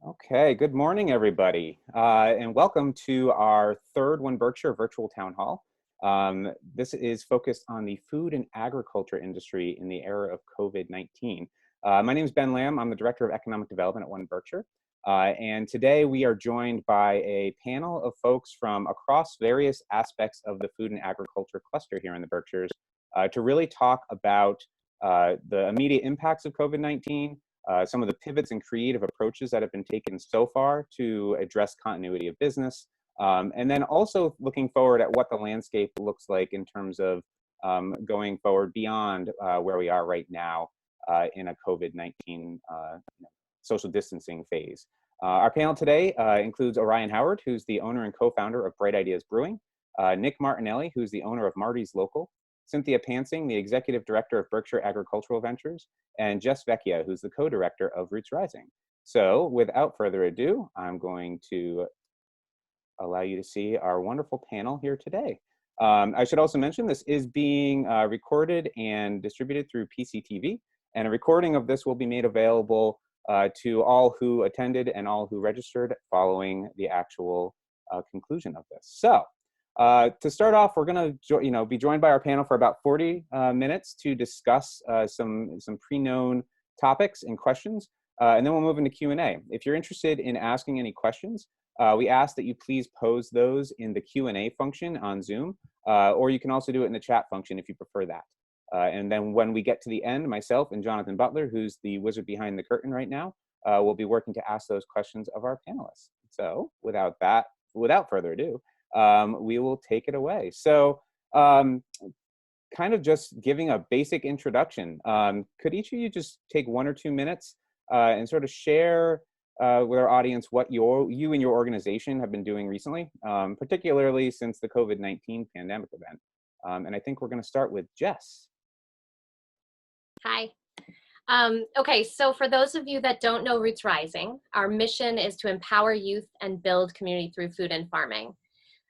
Okay, good morning, everybody, and welcome to our third 1Berkshire virtual town hall. This is focused on the food and agriculture industry in the era of COVID-19. My name is Ben Lamb. I'm the Director of Economic Development at 1Berkshire. And today we are joined by a panel of folks from across various aspects of the food and agriculture cluster here in the Berkshires to really talk about the immediate impacts of COVID-19, some of the pivots and creative approaches that have been taken so far to address continuity of business, and then also looking forward at what the landscape looks like in terms of going forward beyond where we are right now in a COVID-19 social distancing phase. Our panel today includes Orion Howard, who's the owner and co-founder of Bright Ideas Brewing, Nick Martinelli, who's the owner of Marty's Local, Cynthia Pansing, the Executive Director of Berkshire Agricultural Ventures, and Jess Vecchia, who's the co-director of Roots Rising. So without further ado, I'm going to allow you to see our wonderful panel here today. I should also mention this is being recorded and distributed through PCTV, and a recording of this will be made available to all who attended and all who registered following the actual conclusion of this. So to start off, we're going to be joined by our panel for about 40 minutes to discuss some pre-known topics and questions, and then we'll move into Q&A. If you're interested in asking any questions, we ask that you please pose those in the Q&A function on Zoom, or you can also do it in the chat function if you prefer that. And then when we get to the end, myself and Jonathan Butler, who's the wizard behind the curtain right now, will be working to ask those questions of our panelists. So without further ado, we will take it away. So kind of just giving a basic introduction, could each of you just take 1 or 2 minutes and sort of share with our audience what you and your organization have been doing recently, particularly since the COVID-19 pandemic event. And I think we're going to start with Jess. Hi. Okay, so for those of you that don't know Roots Rising, our mission is to empower youth and build community through food and farming.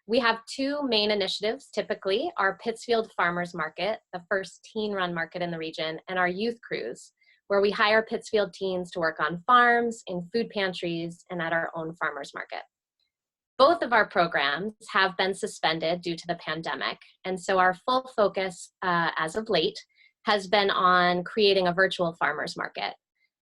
We have 2 main initiatives, typically, our Pittsfield Farmers Market, the first teen-run market in the region, and our Youth Cruise, where we hire Pittsfield teens to work on farms, in food pantries, and at our own farmers market. Both of our programs have been suspended due to the pandemic, and so our full focus, as of late, has been on creating a virtual farmers market.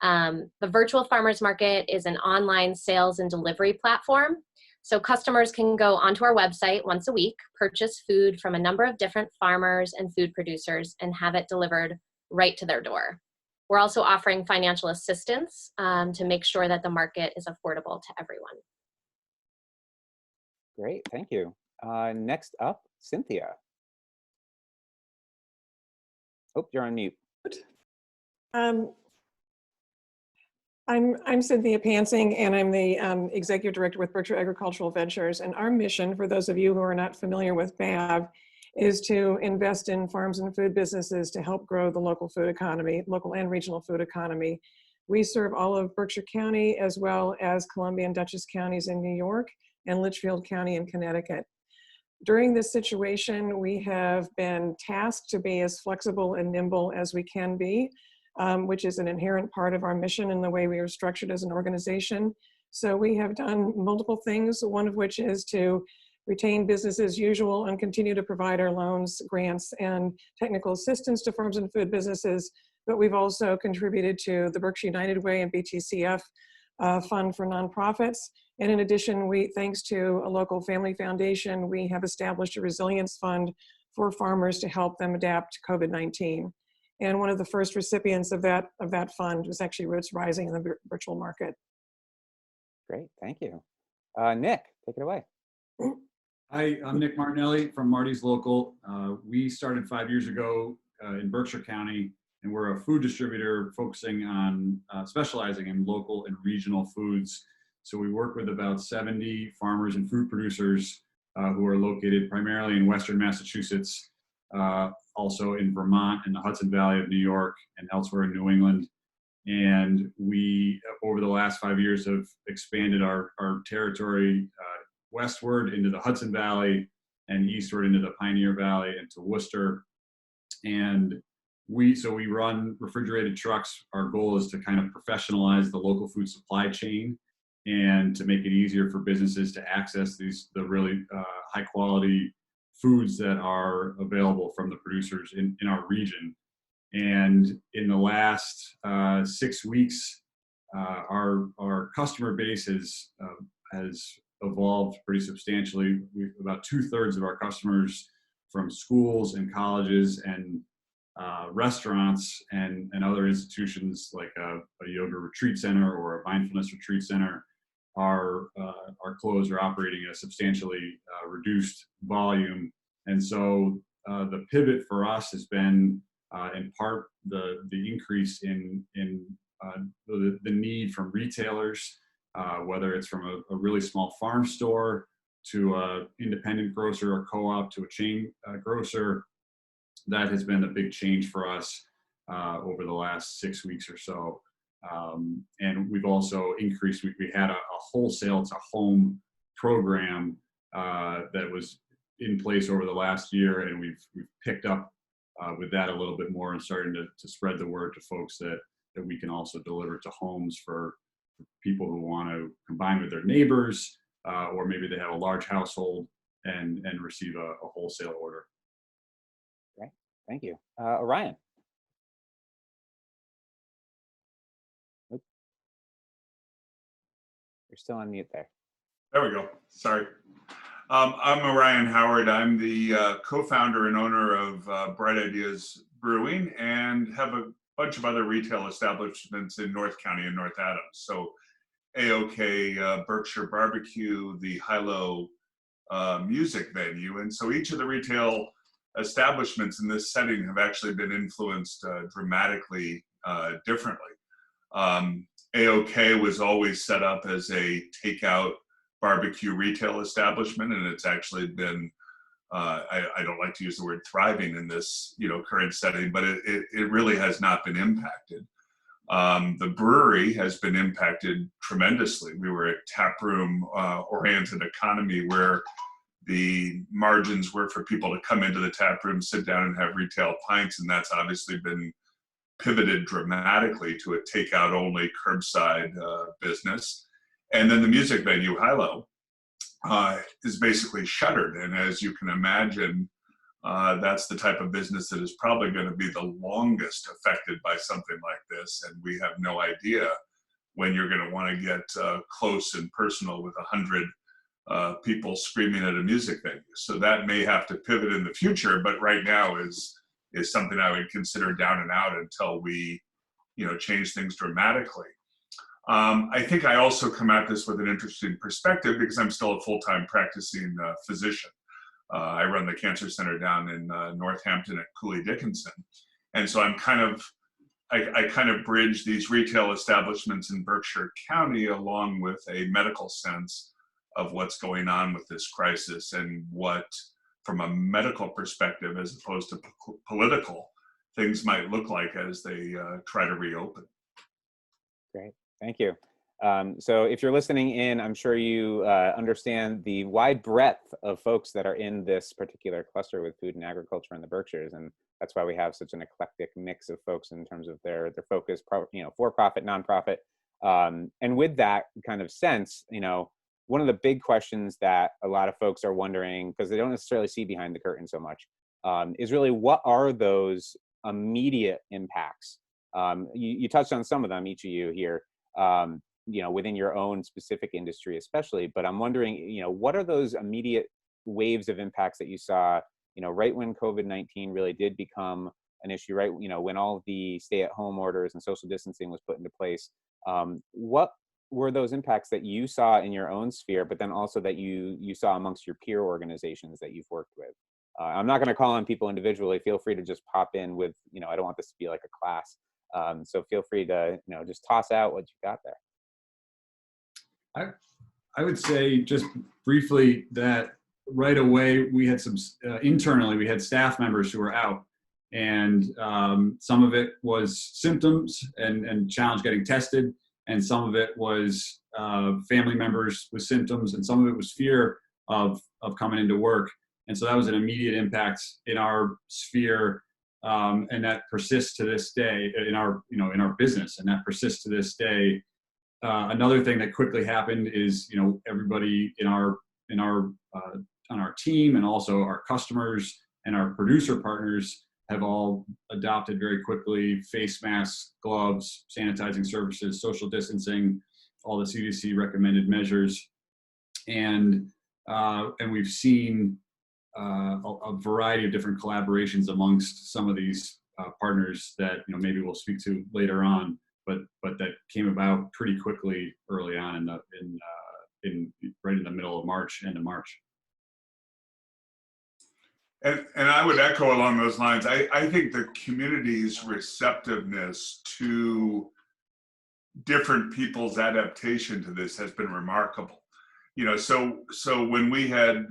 The virtual farmers market is an online sales and delivery platform. So customers can go onto our website once a week, purchase food from a number of different farmers and food producers, and have it delivered right to their door. We're also offering financial assistance to make sure that the market is affordable to everyone. Great, thank you. Next up, Cynthia. Oh, you're on mute. I'm Cynthia Pansing, and I'm the Executive Director with Berkshire Agricultural Ventures. And our mission, for those of you who are not familiar with BAV, is to invest in farms and food businesses to help grow the local food economy, local and regional food economy. We serve all of Berkshire County, as well as Columbia and Dutchess counties in New York, and Litchfield County in Connecticut. During this situation, we have been tasked to be as flexible and nimble as we can be, which is an inherent part of our mission and the way we are structured as an organization. So we have done multiple things, one of which is to retain business as usual and continue to provide our loans, grants, and technical assistance to farms and food businesses. But we've also contributed to the Berkshire United Way and BTCF fund for nonprofits. And in addition, thanks to a local family foundation, we have established a resilience fund for farmers to help them adapt to COVID-19. And one of the first recipients of that fund was actually Roots Rising in the virtual market. Great, thank you. Nick, take it away. Hi, I'm Nick Martinelli from Marty's Local. We started 5 years ago in Berkshire County, and we're a food distributor focusing on specializing in local and regional foods. So we work with about 70 farmers and food producers who are located primarily in Western Massachusetts, also in Vermont and the Hudson Valley of New York and elsewhere in New England. And we, over the last 5 years, have expanded our territory westward into the Hudson Valley and eastward into the Pioneer Valley and to Worcester. And we run refrigerated trucks. Our goal is to kind of professionalize the local food supply chain and to make it easier for businesses to access the really high quality foods that are available from the producers in our region. And in the last 6 weeks, our customer base has evolved pretty substantially. About 2/3 of our customers from schools and colleges and restaurants and other institutions like a yoga retreat center or a mindfulness retreat center are closed or operating at a substantially reduced volume. And so the pivot for us has been in part the increase in the need from retailers, whether it's from a really small farm store to an independent grocer or co-op to a chain grocer. That has been a big change for us over the last 6 weeks or so. And we've also increased, we had a wholesale to home program that was in place over the last year, and we've picked up with that a little bit more and starting to spread the word to folks that we can also deliver to homes for people who want to combine with their neighbors, or maybe they have a large household and receive a wholesale order. Great, thank you. Orion. Oop. You're still on mute there. There we go. Sorry. I'm Orion Howard. I'm the co-founder and owner of Bright Ideas Brewing and have a bunch of other retail establishments in North County and North Adams. So AOK, Berkshire Barbecue, the Hilo music venue. And so each of the retail establishments in this setting have actually been influenced dramatically differently. AOK was always set up as a takeout barbecue retail establishment, and it's actually been, I don't like to use the word thriving in this current setting, but it really has not been impacted. The brewery has been impacted tremendously. We were a taproom oriented economy where the margins were for people to come into the tap room, sit down and have retail pints, and that's obviously been pivoted dramatically to a takeout only curbside business. And then the music venue, Hilo, is basically shuttered. And as you can imagine, that's the type of business that is probably going to be the longest affected by something like this. And we have no idea when you're going to want to get close and personal with 100 people screaming at a music venue. So that may have to pivot in the future, but right now is something I would consider down and out until we, change things dramatically. I think I also come at this with an interesting perspective because I'm still a full-time practicing physician. I run the cancer center down in Northampton at Cooley Dickinson. And so I kind of bridge these retail establishments in Berkshire County along with a medical sense of what's going on with this crisis and what, from a medical perspective, as opposed to political, things might look like as they try to reopen. Great, thank you. So if you're listening in, I'm sure you understand the wide breadth of folks that are in this particular cluster with food and agriculture in the Berkshires, and that's why we have such an eclectic mix of folks in terms of their focus, for-profit, nonprofit, and with that kind of sense, one of the big questions that a lot of folks are wondering, because they don't necessarily see behind the curtain so much, is really what are those immediate impacts? You touched on some of them, each of you here, within your own specific industry especially, but I'm wondering, what are those immediate waves of impacts that you saw, right when COVID-19 really did become an issue, right? When all of the stay-at-home orders and social distancing was put into place, what were those impacts that you saw in your own sphere, but then also that you saw amongst your peer organizations that you've worked with? I'm not going to call on people individually. Feel free to just pop in with, I don't want this to be like a class. So feel free to, just toss out what you got there. I would say just briefly that right away we had some, internally we had staff members who were out, and some of it was symptoms and challenge getting tested. And some of it was family members with symptoms, and some of it was fear of coming into work. And so that was an immediate impact in our sphere, and that persists to this day in our business, and that persists to this day. Another thing that quickly happened is, everybody on our team, and also our customers and our producer partners, have all adopted very quickly face masks, gloves, sanitizing services, social distancing, all the CDC recommended measures, and we've seen a variety of different collaborations amongst some of these partners that maybe we'll speak to later on, but that came about pretty quickly early on right in the middle of March, end of March. And I would echo along those lines. I think the community's receptiveness to different people's adaptation to this has been remarkable. So when we had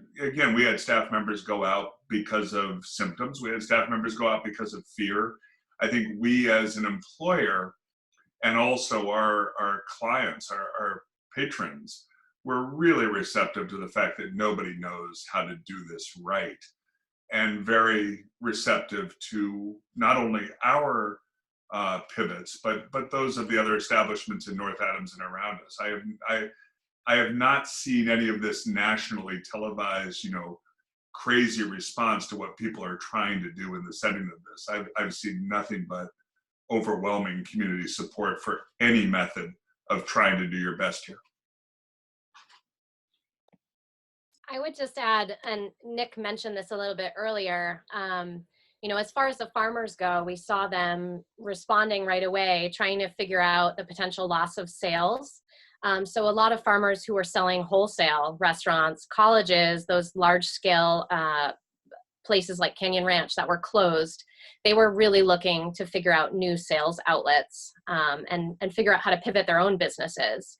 staff members go out because of symptoms, we had staff members go out because of fear. I think we as an employer, and also our clients, our patrons, were really receptive to the fact that nobody knows how to do this right, and very receptive to not only our pivots, but those of the other establishments in North Adams and around us. I have not seen any of this nationally televised, crazy response to what people are trying to do in the setting of this. I've seen nothing but overwhelming community support for any method of trying to do your best here. I would just add, and Nick mentioned this a little bit earlier, as far as the farmers go, we saw them responding right away, trying to figure out the potential loss of sales. So a lot of farmers who were selling wholesale, restaurants, colleges, those large scale places like Canyon Ranch that were closed, they were really looking to figure out new sales outlets and figure out how to pivot their own businesses.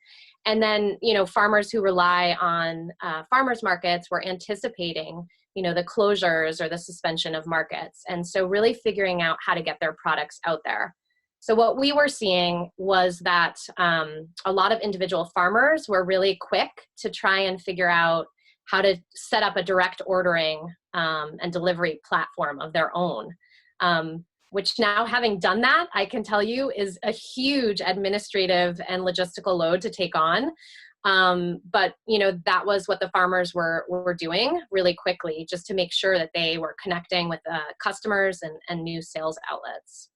And then, farmers who rely on farmers markets were anticipating, the closures or the suspension of markets. And so really figuring out how to get their products out there. So what we were seeing was that a lot of individual farmers were really quick to try and figure out how to set up a direct ordering and delivery platform of their own, which now, having done that, I can tell you is a huge administrative and logistical load to take on. But that was what the farmers were doing really quickly, just to make sure that they were connecting with customers and new sales outlets.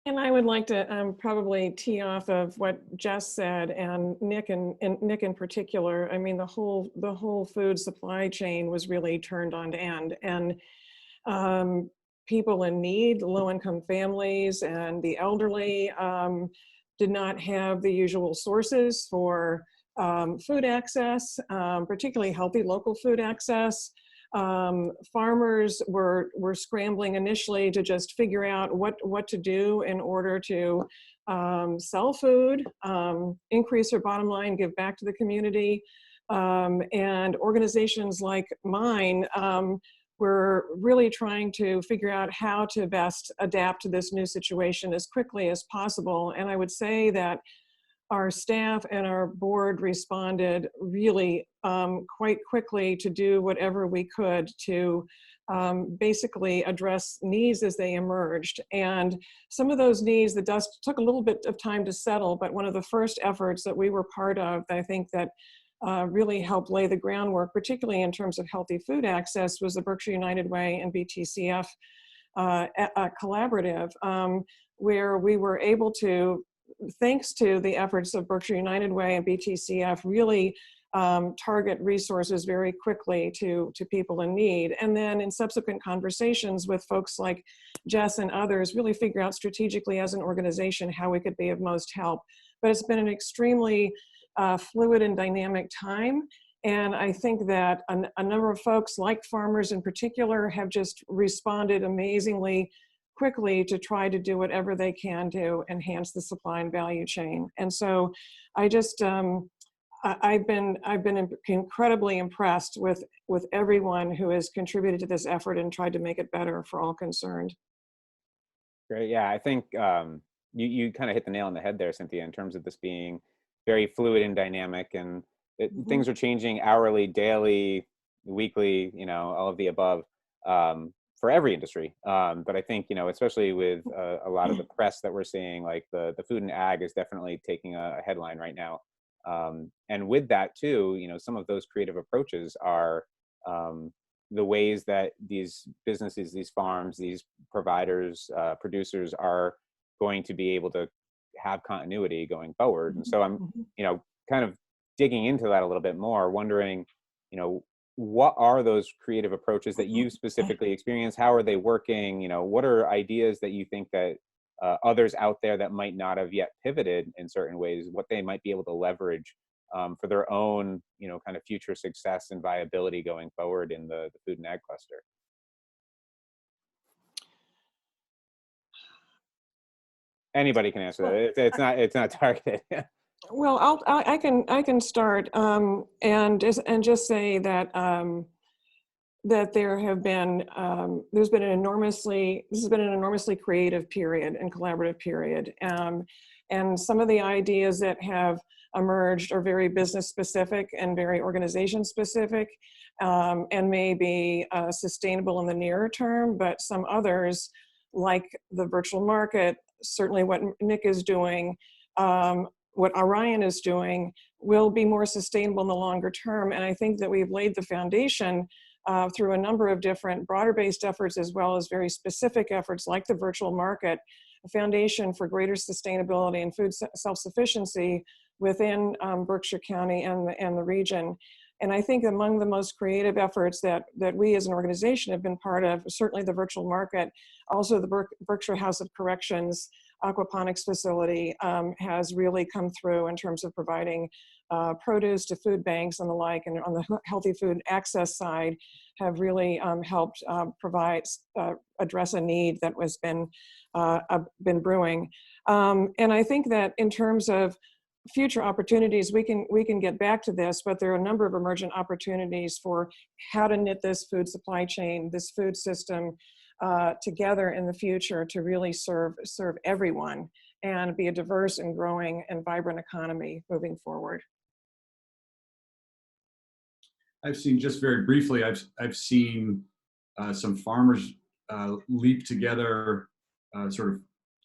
And I would like to probably tee off of what Jess said, and Nick in particular. I mean, the whole food supply chain was really turned on end, and people in need, low-income families, and the elderly did not have the usual sources for food access, particularly healthy local food access. Farmers were scrambling initially to just figure out what to do in order to sell food, increase their bottom line, give back to the community. And organizations like mine were really trying to figure out how to best adapt to this new situation as quickly as possible. And I would say that our staff and our board responded really quite quickly to do whatever we could to basically address needs as they emerged. And some of those needs, the dust took a little bit of time to settle, but one of the first efforts that we were part of, I think that really helped lay the groundwork, particularly in terms of healthy food access, was the Berkshire United Way and BTCF collaborative, where we were able to, thanks to the efforts of Berkshire United Way and BTCF, really target resources very quickly to people in need. And then in subsequent conversations with folks like Jess and others, really figure out strategically as an organization how we could be of most help. But it's been an extremely fluid and dynamic time. And I think that a number of folks, like farmers in particular, have just responded amazingly quickly to try to do whatever they can to enhance the supply and value chain. And so I just, I've been incredibly impressed with everyone who has contributed to this effort and tried to make it better for all concerned. Great. Yeah, I think you kind of hit the nail on the head there, Cynthia, in terms of this being very fluid and dynamic, and things are changing hourly, daily, weekly, all of the above. for every industry. But I think, especially with a lot of the press that we're seeing, like the food and ag is definitely taking a headline right now. And with that too, some of those creative approaches are the ways that these businesses, these farms, these providers, producers are going to be able to have continuity going forward. And so I'm, kind of digging into that a little bit more, wondering, what are those creative approaches that you've specifically experienced? How are they working? What are ideas that you think that others out there that might not have yet pivoted in certain ways, what they might be able to leverage for their own, kind of future success and viability going forward in the food and ag cluster? Anybody can answer that. It's not targeted. Well, I can start and just say that that there's been an enormously creative period and collaborative period, and some of the ideas that have emerged are very business specific and very organization specific, and may be sustainable in the nearer term, but some others, like the virtual market, certainly what Nick is doing, what Orion is doing, will be more sustainable in the longer term. And I think that we've laid the foundation through a number of different broader-based efforts, as well as very specific efforts like the virtual market, a foundation for greater sustainability and food self-sufficiency within Berkshire County and the region. And I think among the most creative efforts that we as an organization have been part of, certainly the virtual market, also the Berkshire House of Corrections aquaponics facility has really come through in terms of providing produce to food banks and the like, and on the healthy food access side have really helped address a need that was been brewing. And I think that in terms of future opportunities, we can get back to this, but there are a number of emergent opportunities for how to knit this food supply chain, this food system together in the future to really serve everyone and be a diverse and growing and vibrant economy moving forward. I've seen, just very briefly, I've seen some farmers leap together, sort of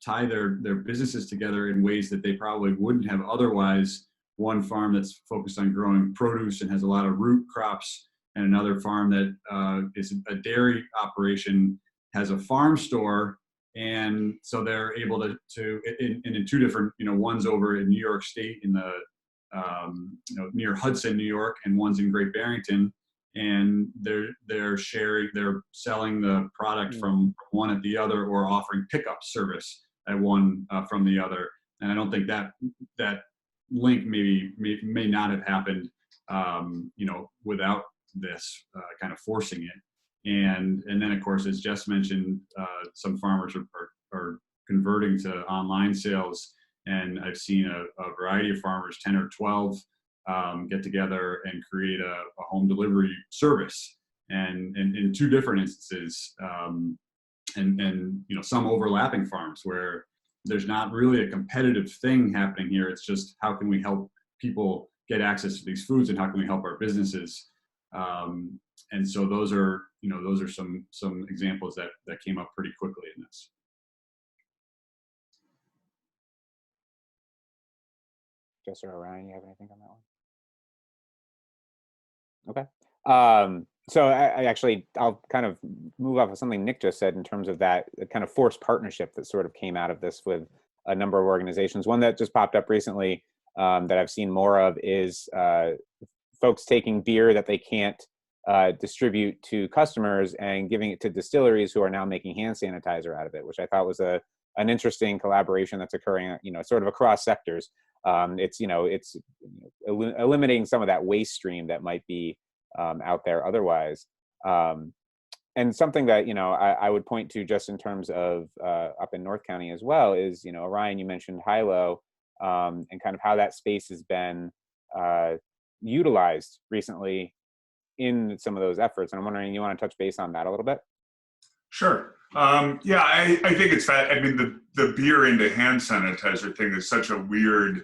tie their businesses together in ways that they probably wouldn't have otherwise. One farm that's focused on growing produce and has a lot of root crops, and another farm that is a dairy operation, has a farm store. And so they're able to in two different, one's over in New York State in the, near Hudson, New York, and one's in Great Barrington. And they're selling the product from one at the other, or offering pickup service at one from the other. And I don't think that link may not have happened, without this kind of forcing it. And then, of course, as Jess mentioned, some farmers are converting to online sales, and I've seen a variety of farmers, 10 or 12, get together and create a home delivery service, and in two different instances, and some overlapping farms where there's not really a competitive thing happening here. It's just, how can we help people get access to these foods, and how can we help our businesses? And so those are some examples that came up pretty quickly in this. Jess or Orion, you have anything on that one? Okay. So I'll kind of move off of something Nick just said in terms of that kind of forced partnership that sort of came out of this with a number of organizations. One that just popped up recently that I've seen more of is folks taking beer that they can't distribute to customers and giving it to distilleries who are now making hand sanitizer out of it, which I thought was an interesting collaboration that's occurring, sort of across sectors. It's eliminating some of that waste stream that might be out there otherwise. And something that, I would point to just in terms of up in North County as well is, Orion, you mentioned Hilo, and kind of how that space has been utilized recently in some of those efforts. And I'm wondering, you want to touch base on that a little bit? Sure. I think it's that. I mean, the beer into hand sanitizer thing is such a weird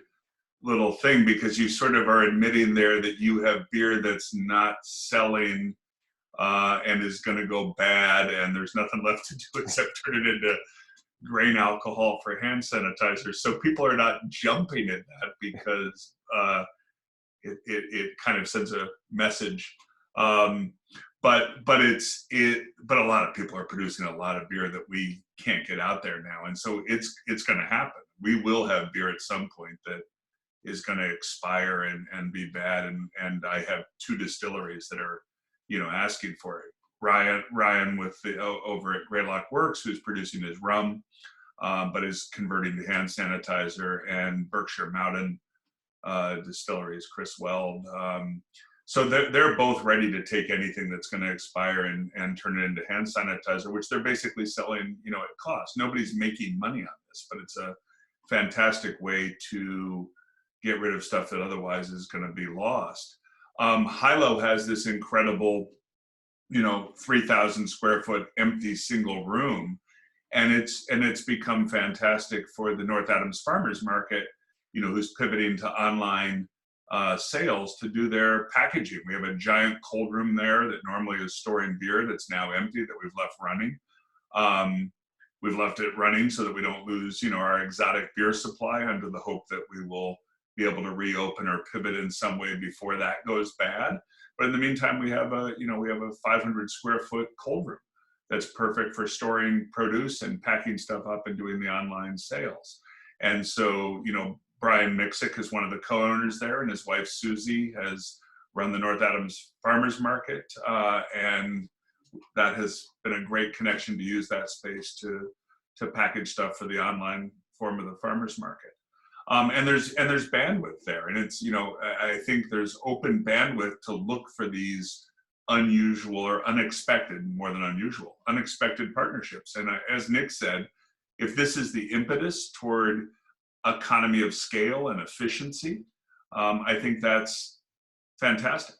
little thing, because you sort of are admitting there that you have beer that's not selling and is going to go bad, and there's nothing left to do except turn it into grain alcohol for hand sanitizer. So people are not jumping at that because it kind of sends a message. But a lot of people are producing a lot of beer that we can't get out there now, and so it's going to happen. We will have beer at some point that is going to expire and be bad, and I have 2 distilleries that are, asking for it. Ryan with over at Greylock Works, who's producing his rum, but is converting to hand sanitizer, and Berkshire Mountain Distilleries, Chris Weld. So they're both ready to take anything that's going to expire and turn it into hand sanitizer, which they're basically selling, at cost. Nobody's making money on this, but it's a fantastic way to get rid of stuff that otherwise is going to be lost. Hilo has this incredible, 3,000 square foot empty single room, and it's become fantastic for the North Adams Farmers Market, who's pivoting to online sales to do their packaging. We have a giant cold room there that normally is storing beer that's now empty that we've left running. We've left it running so that we don't lose, our exotic beer supply, under the hope that we will be able to reopen or pivot in some way before that goes bad. But in the meantime, we have a 500 square foot cold room that's perfect for storing produce and packing stuff up and doing the online sales. And so, Brian Mixick is one of the co-owners there, and his wife Susie has run the North Adams Farmers Market, and that has been a great connection to use that space to package stuff for the online form of the farmers market. And there's bandwidth there, and it's, I think there's open bandwidth to look for these unusual or unexpected, more than unusual, unexpected partnerships. And as Nick said, if this is the impetus toward economy of scale and efficiency, I think that's fantastic.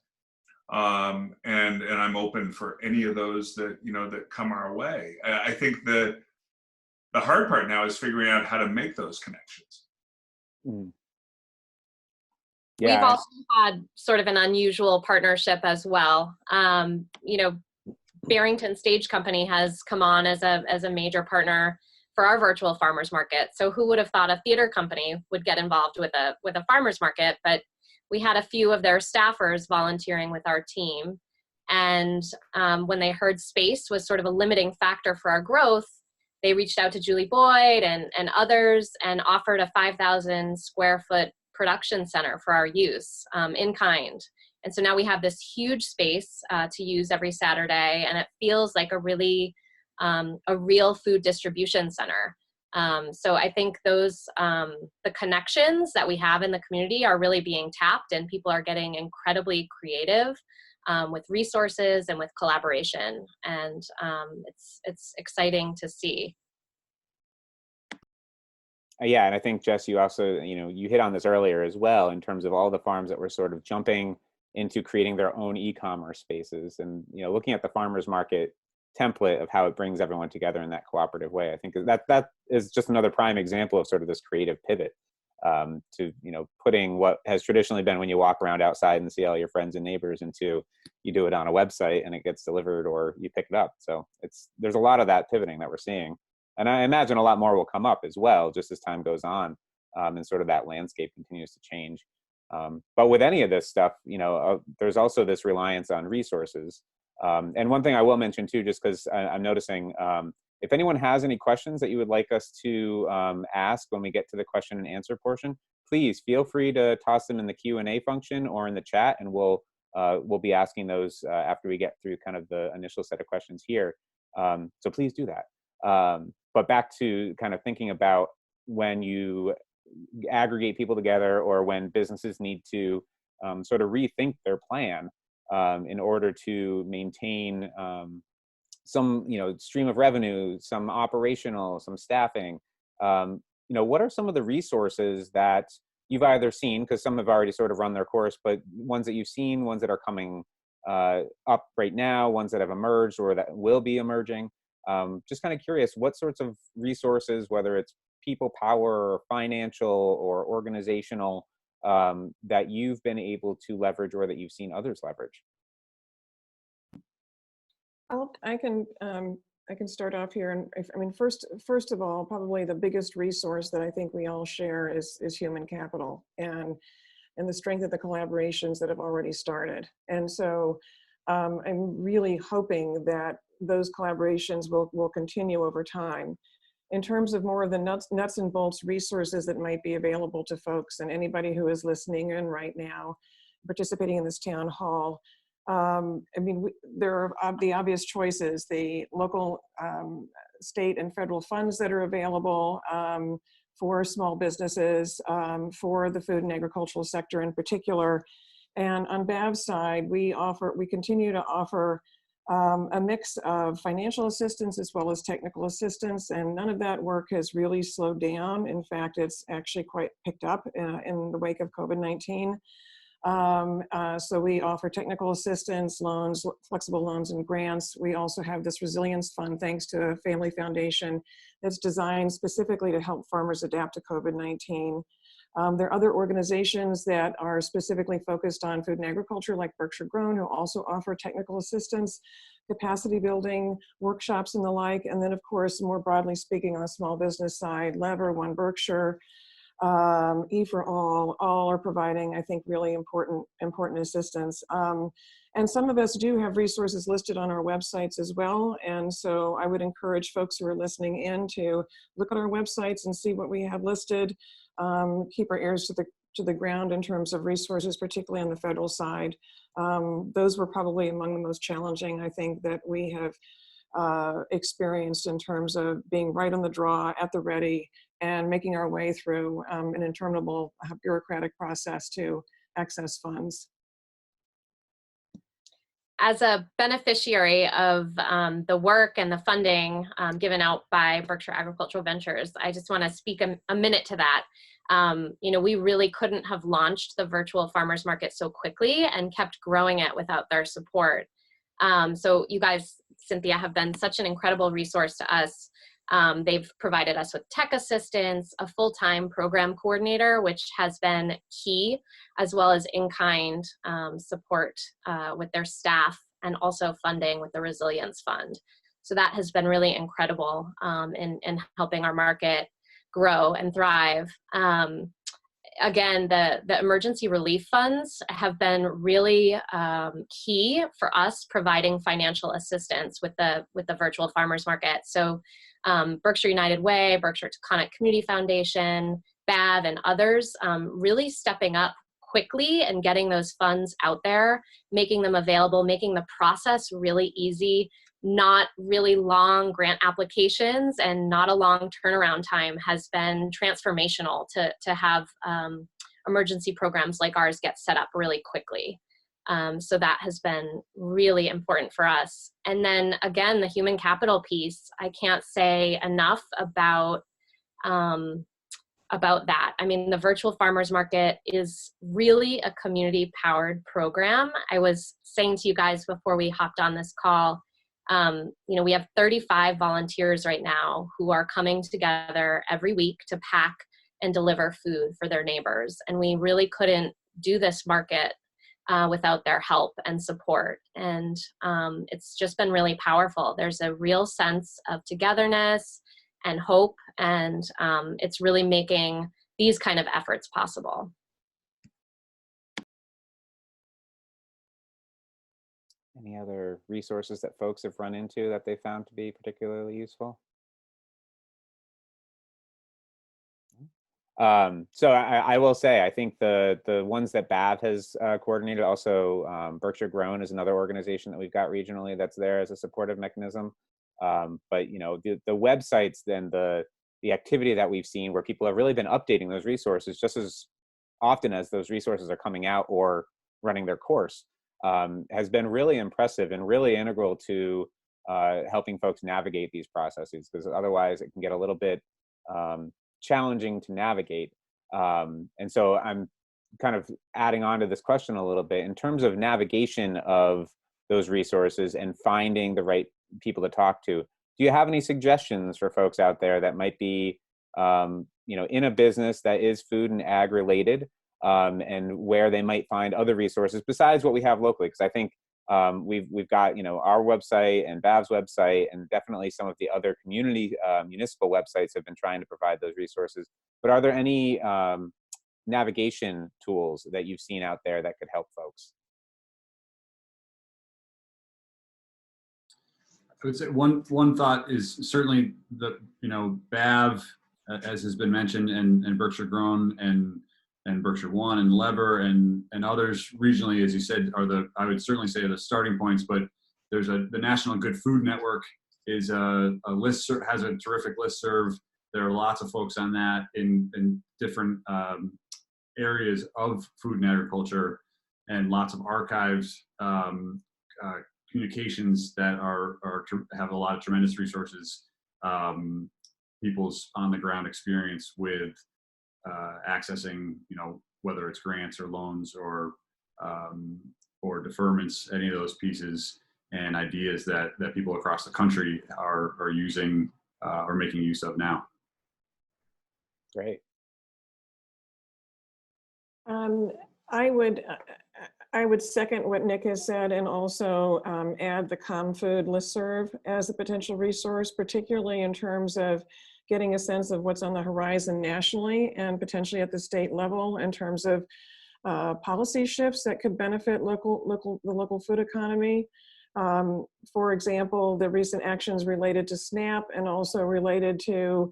And I'm open for any of those that, that come our way. I think the hard part now is figuring out how to make those connections. Yeah. We've also had sort of an unusual partnership as well. Barrington Stage Company has come on as a major partner for our virtual farmers market. So who would have thought a theater company would get involved with a farmers market? But we had a few of their staffers volunteering with our team. And when they heard space was sort of a limiting factor for our growth, they reached out to Julie Boyd and others and offered a 5,000 square foot production center for our use in kind. And so now we have this huge space to use every Saturday, and it feels like a real food distribution center. So I think those, the connections that we have in the community are really being tapped, and people are getting incredibly creative with resources and with collaboration. And it's exciting to see. Yeah, and I think, Jess, you also, you hit on this earlier as well, in terms of all the farms that were sort of jumping into creating their own e-commerce spaces, and, looking at the farmers market template of how it brings everyone together in that cooperative way. I think that is just another prime example of sort of this creative pivot to, putting what has traditionally been when you walk around outside and see all your friends and neighbors into, you do it on a website and it gets delivered or you pick it up. So there's a lot of that pivoting that we're seeing. And I imagine a lot more will come up as well, just as time goes on, and sort of that landscape continues to change. But with any of this stuff, there's also this reliance on resources. And one thing I will mention too, just because I'm noticing, if anyone has any questions that you would like us to ask when we get to the question and answer portion, please feel free to toss them in the Q&A function or in the chat, and we'll be asking those after we get through kind of the initial set of questions here. So please do that. But back to kind of thinking about when you aggregate people together, or when businesses need to sort of rethink their plan in order to maintain some stream of revenue, some operational, some staffing. What are some of the resources that you've either seen, because some have already sort of run their course, but ones that you've seen, ones that are coming up right now, ones that have emerged or that will be emerging? Just kind of curious, what sorts of resources, whether it's people power or financial or organizational, that you've been able to leverage or that you've seen others leverage? I can start off here, and I mean, first of all, probably the biggest resource that I think we all share is human capital and the strength of the collaborations that have already started. And so I'm really hoping that those collaborations will continue over time. In terms of more of the nuts and bolts resources that might be available to folks and anybody who is listening in right now, participating in this town hall, I mean, there are the obvious choices, the local, state and federal funds that are available for small businesses, for the food and agricultural sector in particular. And on BAV's side, we continue to offer a mix of financial assistance as well as technical assistance, and none of that work has really slowed down. In fact, it's actually quite picked up in the wake of COVID-19. So we offer technical assistance, loans, flexible loans and grants. We also have this resilience fund, thanks to a family foundation, that's designed specifically to help farmers adapt to COVID-19. There are other organizations that are specifically focused on food and agriculture, like Berkshire Grown, who also offer technical assistance, capacity building, workshops and the like. And then of course, more broadly speaking, on the small business side, Lever, 1Berkshire, E for all are providing, I think, really important assistance. And some of us do have resources listed on our websites as well. And so I would encourage folks who are listening in to look at our websites and see what we have listed. Keep our ears to the ground in terms of resources, particularly on the federal side. Those were probably among the most challenging, I think, that we have experienced in terms of being right on the draw, at the ready, and making our way through an interminable bureaucratic process to access funds. As a beneficiary of the work and the funding given out by Berkshire Agricultural Ventures, I just want to speak a minute to that. You know, we really couldn't have launched the virtual farmers market so quickly and kept growing it without their support. So you guys, Cynthia, have been such an incredible resource to us. They've provided us with tech assistance, a full-time program coordinator, which has been key, as well as in-kind support with their staff, and also funding with the Resilience Fund. So that has been really incredible in helping our market grow and thrive. Again, the emergency relief funds have been really key for us providing financial assistance with the virtual farmers market. So Berkshire United Way, Berkshire Taconic Community Foundation, BAV, and others really stepping up quickly and getting those funds out there, making them available, making the process really easy, not really long grant applications, and not a long turnaround time has been transformational to have emergency programs like ours get set up really quickly. So that has been really important for us. And then again, the human capital piece, I can't say enough about that. I mean, the virtual farmers market is really a community-powered program. I was saying to you guys before we hopped on this call, you know, we have 35 volunteers right now who are coming together every week to pack and deliver food for their neighbors. And we really couldn't do this market without their help and support. And it's just been really powerful. There's a real sense of togetherness and hope, and it's really making these kind of efforts possible. Any other resources that folks have run into that they found to be particularly useful? So I will say, I think the ones that BAV has coordinated, also Berkshire Grown is another organization that we've got regionally that's there as a supportive mechanism. But you know, the websites, then the activity that we've seen where people have really been updating those resources just as often as those resources are coming out or running their course, has been really impressive and really integral to helping folks navigate these processes, because otherwise it can get a little bit challenging to navigate. And so I'm kind of adding on to this question a little bit in terms of navigation of those resources and finding the right people to talk to. Do you have any suggestions for folks out there that might be, you know, in a business that is food and ag related, and where they might find other resources besides what we have locally? Because I think We've got, you know, our website and BAV's website, and definitely some of the other community municipal websites have been trying to provide those resources. But are there any navigation tools that you've seen out there that could help folks? I would say one thought is certainly the, you know, BAV, as has been mentioned, and Berkshire Grown and Berkshire One and Lever and others regionally, as you said, are the, I would certainly say, the starting points. But there's the National Good Food Network is a has a terrific listserv. There are lots of folks on that in different areas of food and agriculture, and lots of archives, communications that have a lot of tremendous resources, people's on the ground experience with accessing, you know, whether it's grants or loans or deferments, any of those pieces and ideas that people across the country are using or making use of now. Great. I would second what Nick has said, and also add the ComFood listserv as a potential resource, particularly in terms of getting a sense of what's on the horizon nationally and potentially at the state level in terms of policy shifts that could benefit the local food economy. For example, the recent actions related to SNAP and also related to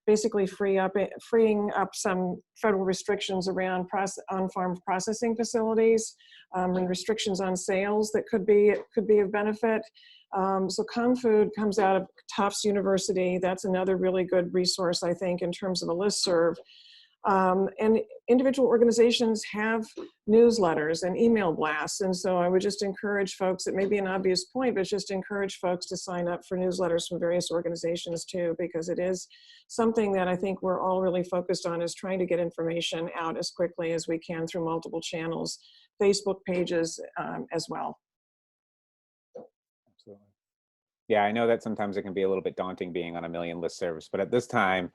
basically freeing up some federal restrictions around on-farm processing facilities, and restrictions on sales that could be of benefit. So ComFood comes out of Tufts University. That's another really good resource, I think, in terms of a listserv. And individual organizations have newsletters and email blasts. And so I would just encourage folks, it may be an obvious point, but just encourage folks to sign up for newsletters from various organizations too, because it is something that I think we're all really focused on, is trying to get information out as quickly as we can through multiple channels, Facebook pages as well. Absolutely. Yeah, I know that sometimes it can be a little bit daunting being on a million listservs, but at this time,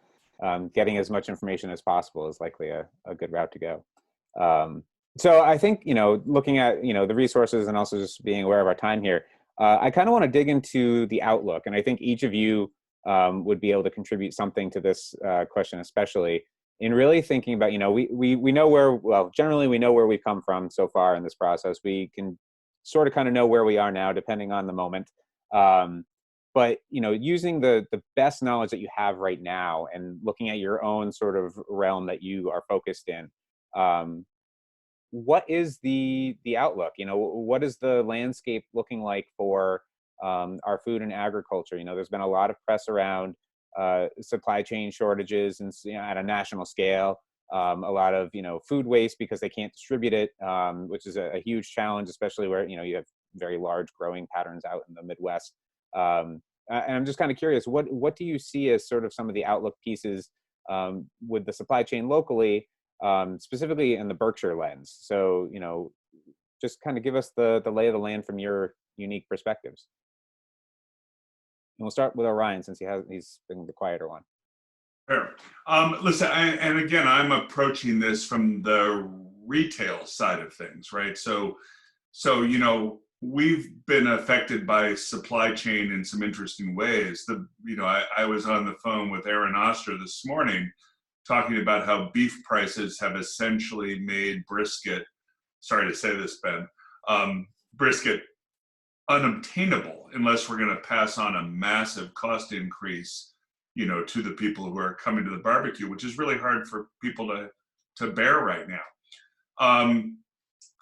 getting as much information as possible is likely a good route to go. So I think, you know, looking at, you know, the resources and also just being aware of our time here, I kind of want to dig into the outlook. And I think each of you would be able to contribute something to this question, especially in really thinking about, you know, we know where, well, generally we know where we've come from so far in this process. We can sort of kind of know where we are now, depending on the moment. But, you know, using the best knowledge that you have right now and looking at your own sort of realm that you are focused in, what is the outlook? You know, what is the landscape looking like for our food and agriculture? You know, there's been a lot of press around supply chain shortages and, you know, at a national scale, a lot of, you know, food waste because they can't distribute it, which is a huge challenge, especially where, you know, you have very large growing patterns out in the Midwest. And I'm just kind of curious, what do you see as sort of some of the outlook pieces with the supply chain locally, specifically in the Berkshire lens? So, you know, just kind of give us the lay of the land from your unique perspectives. And we'll start with Orion, since he's been the quieter one. Sure. Listen, and again, I'm approaching this from the retail side of things, right? So you know, we've been affected by supply chain in some interesting ways. You know, I was on the phone with Aaron Oster this morning talking about how beef prices have essentially made brisket, sorry to say this, Ben, brisket unobtainable unless we're going to pass on a massive cost increase, you know, to the people who are coming to the barbecue, which is really hard for people to bear right now.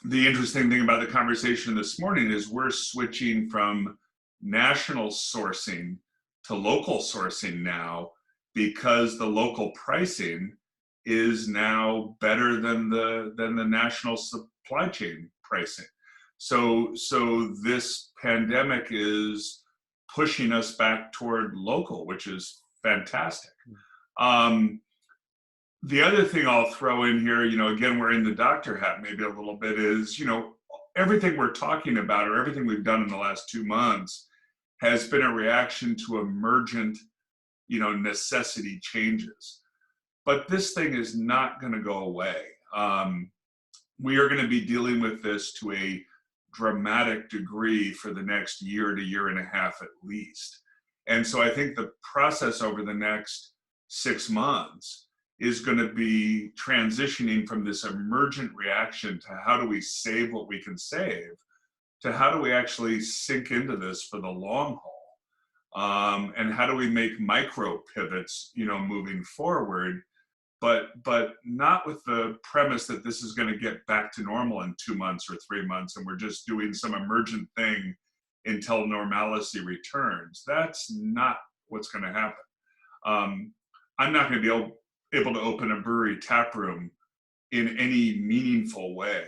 The interesting thing about the conversation this morning is we're switching from national sourcing to local sourcing now, because the local pricing is now better than the national supply chain pricing. So this pandemic is pushing us back toward local, which is fantastic. The other thing I'll throw in here, you know, again, we're in the doctor hat maybe a little bit, is, you know, everything we're talking about or everything we've done in the last 2 months has been a reaction to emergent, you know, necessity changes. But this thing is not going to go away. We are going to be dealing with this to a dramatic degree for the next year to year and a half at least. And so I think the process over the next 6 months is going to be transitioning from this emergent reaction to how do we save what we can save, to how do we actually sink into this for the long haul, and how do we make micro pivots, moving forward, but not with the premise that this is going to get back to normal in 2 months or 3 months and we're just doing some emergent thing until normalcy returns. That's not what's going to happen. I'm not going to be able to open a brewery tap room in any meaningful way,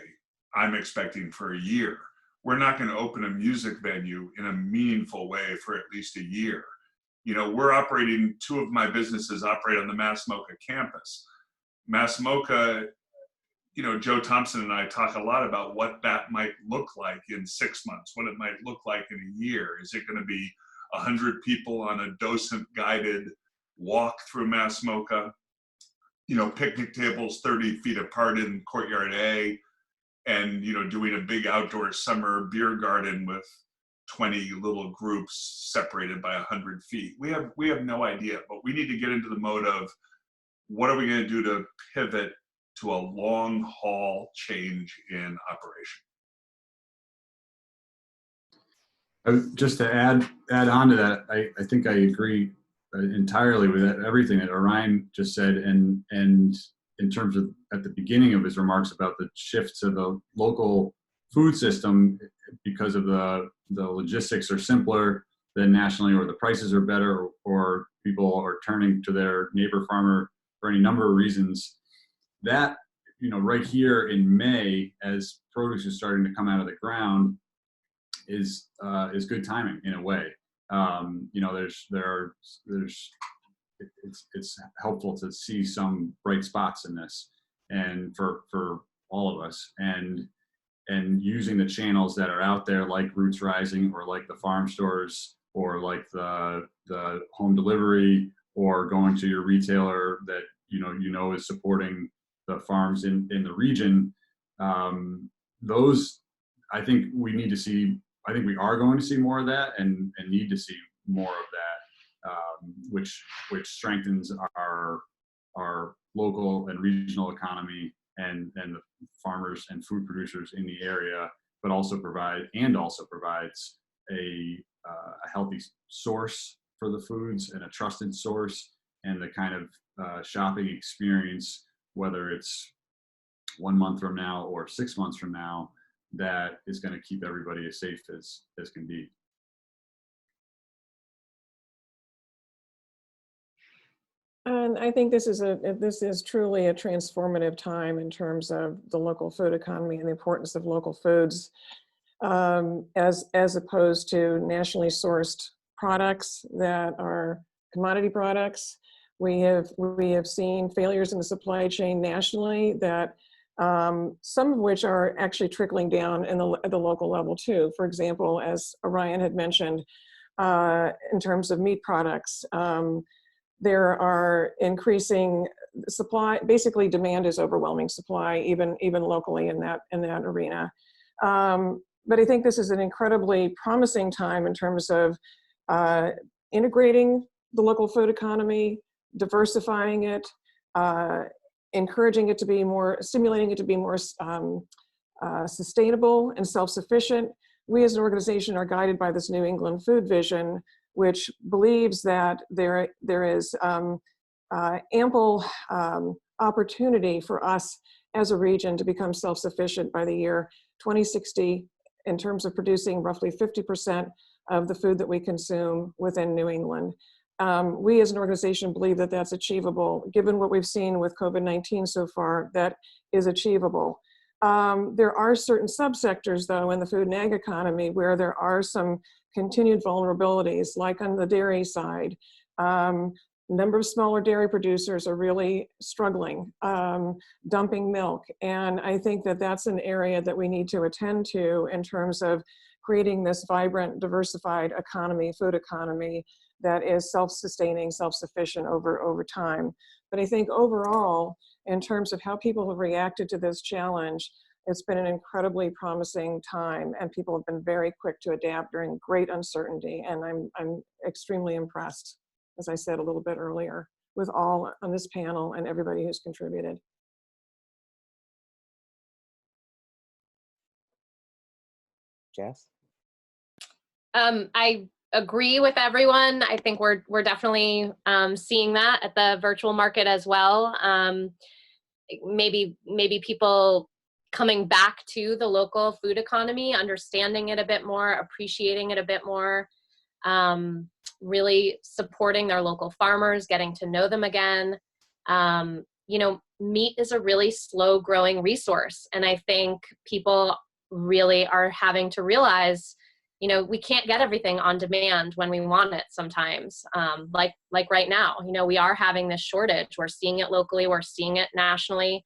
I'm expecting, for a year. We're not going to open a music venue in a meaningful way for at least a year. We're operating, 2 of my businesses operate on the Mass MoCA campus. Mass MoCA, Joe Thompson and I talk a lot about what that might look like in 6 months, what it might look like in a year. Is it going to be 100 people on a docent-guided walk through Mass MoCA? Picnic tables 30 feet apart in Courtyard A, and doing a big outdoor summer beer garden with 20 little groups separated by 100 feet. We have no idea, but we need to get into the mode of what are we going to do to pivot to a long haul change in operation. Just to add on to that, I think I agree entirely with everything that Orion just said, and in terms of at the beginning of his remarks about the shift to the local food system because of the logistics are simpler than nationally, or the prices are better, or people are turning to their neighbor farmer for any number of reasons. That, right here in May, as produce is starting to come out of the ground, is good timing in a way. It's helpful to see some bright spots in this, and for all of us, and using the channels that are out there, like Roots Rising, or like the farm stores, or like the home delivery, or going to your retailer that is supporting the farms in the region. Those, I think we need to see. I think we are going to see more of that, and need to see more of that, which strengthens our local and regional economy and the farmers and food producers in the area, but also provides a healthy source for the foods, and a trusted source, and the kind of shopping experience, whether it's 1 month from now or 6 months from now, that is going to keep everybody as safe as can be. And I think this is truly a transformative time in terms of the local food economy and the importance of local foods, as opposed to nationally sourced products that are commodity products. We have seen failures in the supply chain nationally that some of which are actually trickling down at the local level too. For example, as Orion had mentioned, in terms of meat products, there are increasing supply. Basically, demand is overwhelming supply, even locally in that arena. But I think this is an incredibly promising time in terms of integrating the local food economy, diversifying it, encouraging it to be more, stimulating it to be more sustainable and self-sufficient. We as an organization are guided by this New England food vision, which believes that there is ample opportunity for us as a region to become self-sufficient by the year 2060 in terms of producing roughly 50% of the food that we consume within New England. We as an organization believe that that's achievable. Given what we've seen with COVID-19 so far, that is achievable. There are certain subsectors, though, in the food and ag economy where there are some continued vulnerabilities, like on the dairy side. Number of smaller dairy producers are really struggling, dumping milk. And I think that that's an area that we need to attend to in terms of creating this vibrant, diversified economy, food economy, that is self-sustaining, self-sufficient over time. But I think overall, in terms of how people have reacted to this challenge, It's been an incredibly promising time, and people have been very quick to adapt during great uncertainty. And I'm extremely impressed, as I said a little bit earlier, with all on this panel and everybody who's contributed. Jess? I agree with everyone. I think we're definitely seeing that at the virtual market as well. Maybe people coming back to the local food economy, understanding it a bit more, appreciating it a bit more, really supporting their local farmers, getting to know them again. You know, meat is a really slow growing resource. And I think people really are having to realize, you know, we can't get everything on demand when we want it sometimes. Like right now, you know, we are having this shortage. We're seeing it locally, we're seeing it nationally.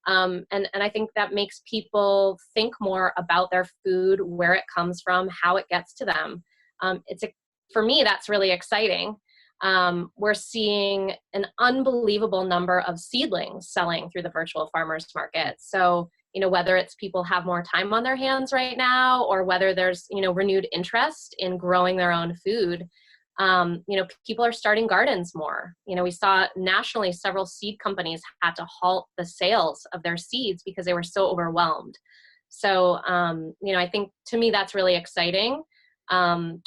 And I think that makes people think more about their food, where it comes from, how it gets to them. For me, that's really exciting. We're seeing an unbelievable number of seedlings selling through the virtual farmers market. So, you know, whether it's people have more time on their hands right now, or whether there's, you know, renewed interest in growing their own food, you know, people are starting gardens more. You know, we saw nationally several seed companies had to halt the sales of their seeds because they were so overwhelmed. So, you know, I think to me that's really exciting,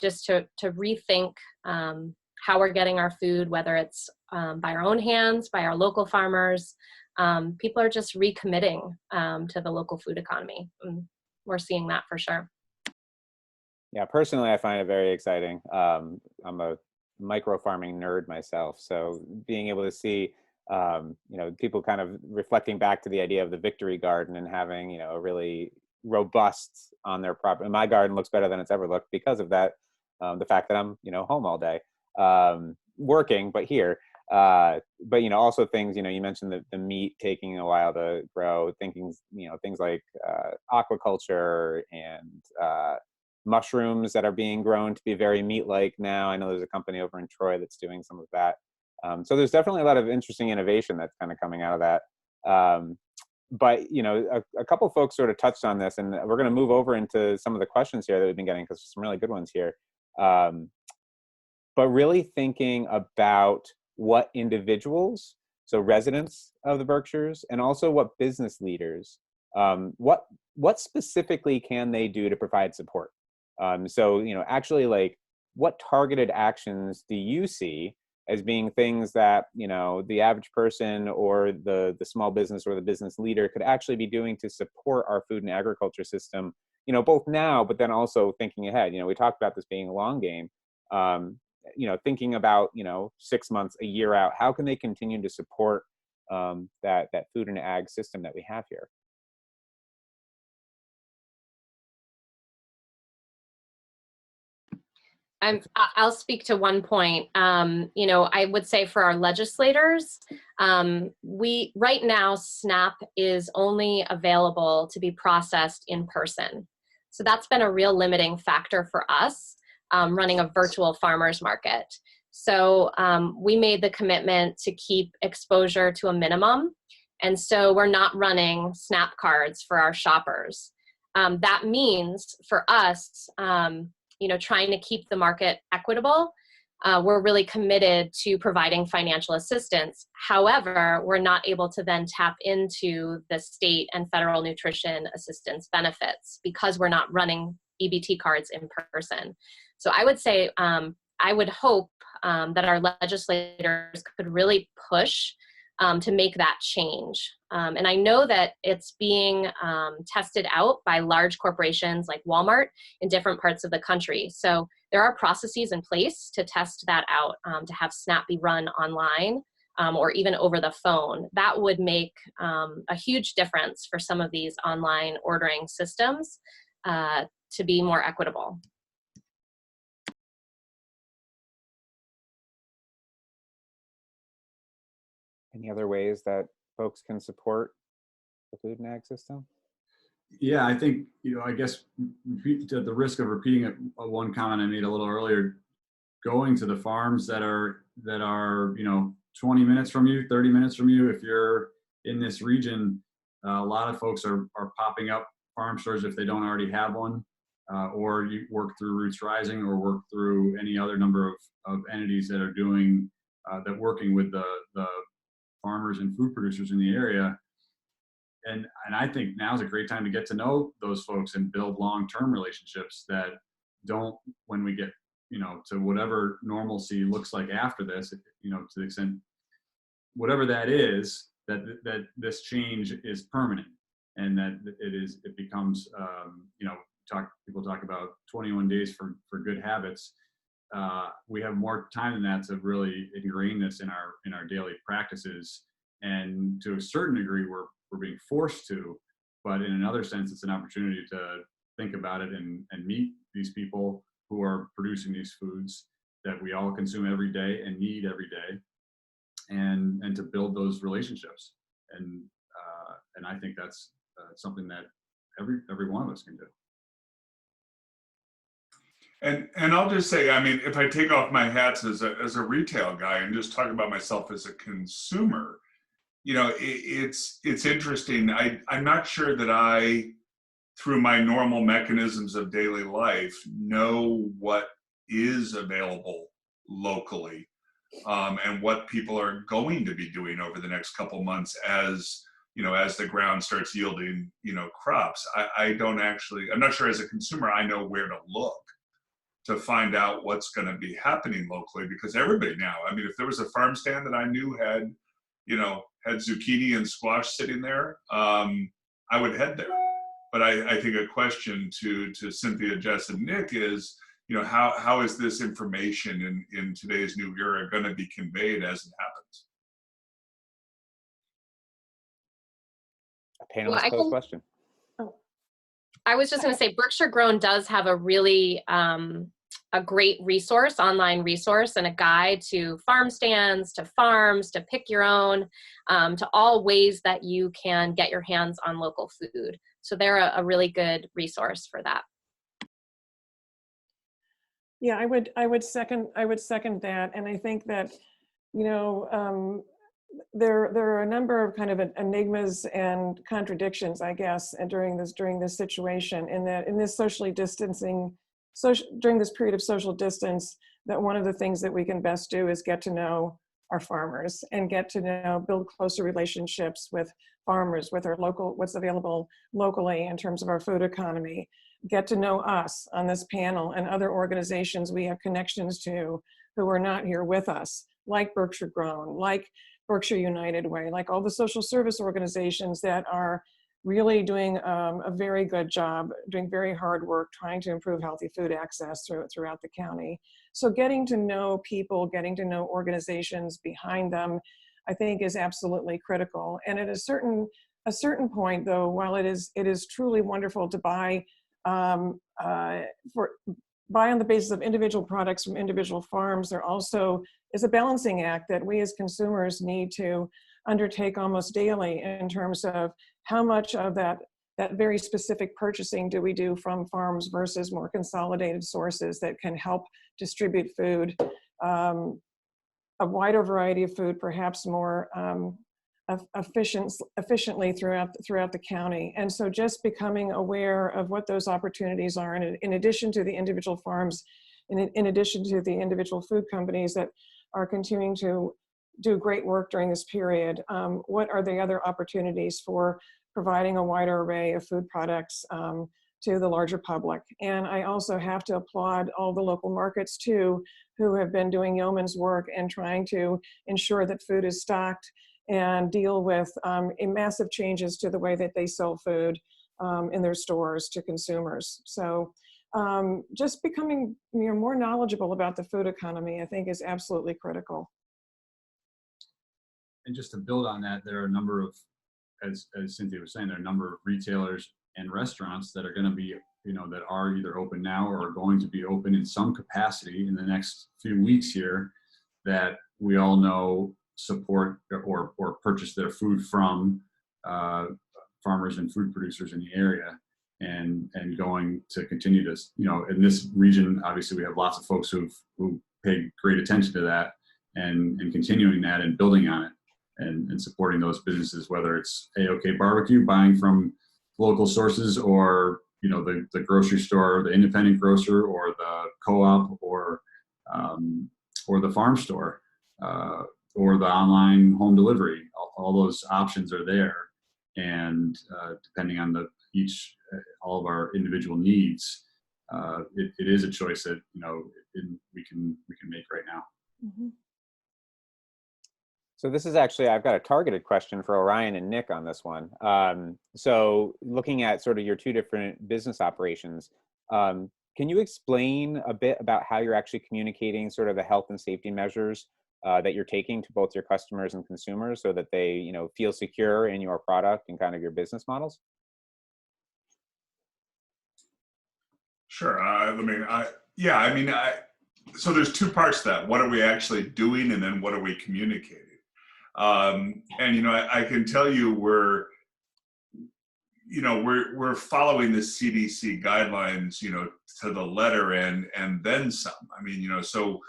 just to rethink how we're getting our food, whether it's by our own hands, by our local farmers. People are just recommitting to the local food economy. We're seeing that for sure. Yeah, personally, I find it very exciting. I'm a micro farming nerd myself, so being able to see, you know, people kind of reflecting back to the idea of the victory garden and having, you know, a really robust on their property. My garden looks better than it's ever looked because of that. The fact that I'm, you know, home all day, working, but here. But, you know, also things, you know, you mentioned the meat taking a while to grow, thinking, you know, things like aquaculture and mushrooms that are being grown to be very meat-like now. I know there's a company over in Troy that's doing some of that. So there's definitely a lot of interesting innovation that's kind of coming out of that. But, you know, a couple folks sort of touched on this, and we're going to move over into some of the questions here that we've been getting, because there's some really good ones here. But really thinking about what individuals, so residents of the Berkshires, and also what business leaders, what specifically can they do to provide support? So, you know, actually, like, what targeted actions do you see as being things that, you know, the average person or the small business or the business leader could actually be doing to support our food and agriculture system, you know, both now, but then also thinking ahead? You know, we talked about this being a long game. You know, thinking about, you know, 6 months, a year out, how can they continue to support that food and ag system that we have here? I'll speak to one point. You know, I would say for our legislators, right now SNAP is only available to be processed in person. So that's been a real limiting factor for us, running a virtual farmers market. So we made the commitment to keep exposure to a minimum. And so we're not running SNAP cards for our shoppers. That means for us, you know, trying to keep the market equitable, we're really committed to providing financial assistance. However, we're not able to then tap into the state and federal nutrition assistance benefits because we're not running EBT cards in person. So I would say, I would hope that our legislators could really push to make that change. And I know that it's being tested out by large corporations like Walmart in different parts of the country. So there are processes in place to test that out, to have SNAP be run online or even over the phone. That would make a huge difference for some of these online ordering systems to be more equitable. Any other ways that folks can support the food and ag system? Yeah, I think, you know, I guess at the risk of repeating one comment I made a little earlier, going to the farms that are, you know, 20 minutes from you, 30 minutes from you, if you're in this region, A lot of folks are popping up farm stores if they don't already have one, or you work through Roots Rising or work through any other number of entities that are doing, that working with the farmers and food producers in the area. And I think now is a great time to get to know those folks and build long-term relationships that don't, when we get, to whatever normalcy looks like after this, to the extent, whatever that is, that this change is permanent, and that it becomes, people talk about 21 days for good habits. We have more time than that to really ingrain this in our daily practices, and to a certain degree we're being forced to, but in another sense it's an opportunity to think about it and meet these people who are producing these foods that we all consume every day and need every day, and to build those relationships, and I think that's something that every one of us can do. And I'll just say, I mean, if I take off my hats as a retail guy and just talk about myself as a consumer, it's interesting. I'm not sure that I, through my normal mechanisms of daily life, know what is available locally, and what people are going to be doing over the next couple months as the ground starts yielding, crops. I'm not sure as a consumer I know where to look to find out what's going to be happening locally, because everybody now, I mean, if there was a farm stand that I knew had zucchini and squash sitting there, I would head there. But I think a question to Cynthia, Jess, and Nick is, how is this information in today's new era going to be conveyed as it happens? A panelist posed question. I was just going to say, Berkshire Grown does have a really a great resource, online resource, and a guide to farm stands, to farms, to pick your own, to all ways that you can get your hands on local food. So they're a really good resource for that. Yeah, I would second that, and I think that there are a number of kind of enigmas and contradictions, I guess, and during this situation, in that in this during this period of social distance, that one of the things that we can best do is get to know our farmers and get to build closer relationships with farmers, with our local, what's available locally in terms of our food economy, get to know us on this panel and other organizations we have connections to who are not here with us, like Berkshire Grown, like Berkshire United Way, like all the social service organizations that are really doing a very good job, doing very hard work, trying to improve healthy food access throughout the county. So getting to know people, getting to know organizations behind them, I think is absolutely critical. And at a certain point, though, while it is truly wonderful to buy on the basis of individual products from individual farms, there also is a balancing act that we as consumers need to undertake almost daily in terms of how much of that very specific purchasing do we do from farms versus more consolidated sources that can help distribute food, a wider variety of food, perhaps more efficiently throughout the county. And so just becoming aware of what those opportunities are, and in addition to the individual farms, in addition to the individual food companies that are continuing to do great work during this period, what are the other opportunities for providing a wider array of food products to the larger public? And I also have to applaud all the local markets too, who have been doing yeoman's work and trying to ensure that food is stocked and deal with massive changes to the way that they sell food in their stores to consumers. So just becoming more knowledgeable about the food economy, I think, is absolutely critical. And just to build on that, there are a number of, as Cynthia was saying, there are a number of retailers and restaurants that are going to be, that are either open now or are going to be open in some capacity in the next few weeks here, that we all know support or purchase their food from farmers and food producers in the area, and going to continue to, in this region, obviously we have lots of folks who pay great attention to that and continuing that and building on it. and supporting those businesses, whether it's A-OK Barbecue, buying from local sources, or the grocery store, the independent grocer, or the co-op, or the farm store, or the online home delivery. All those options are there, and depending on all of our individual needs, it is a choice that we can make right now. Mm-hmm. So this is actually, I've got a targeted question for Orion and Nick on this one. So looking at sort of your two different business operations, can you explain a bit about how you're actually communicating sort of the health and safety measures that you're taking to both your customers and consumers, so that they feel secure in your product and kind of your business models? Sure. So there's two parts to that. What are we actually doing, and then what are we communicating? I can tell you we're following the CDC guidelines, to the letter and then some. So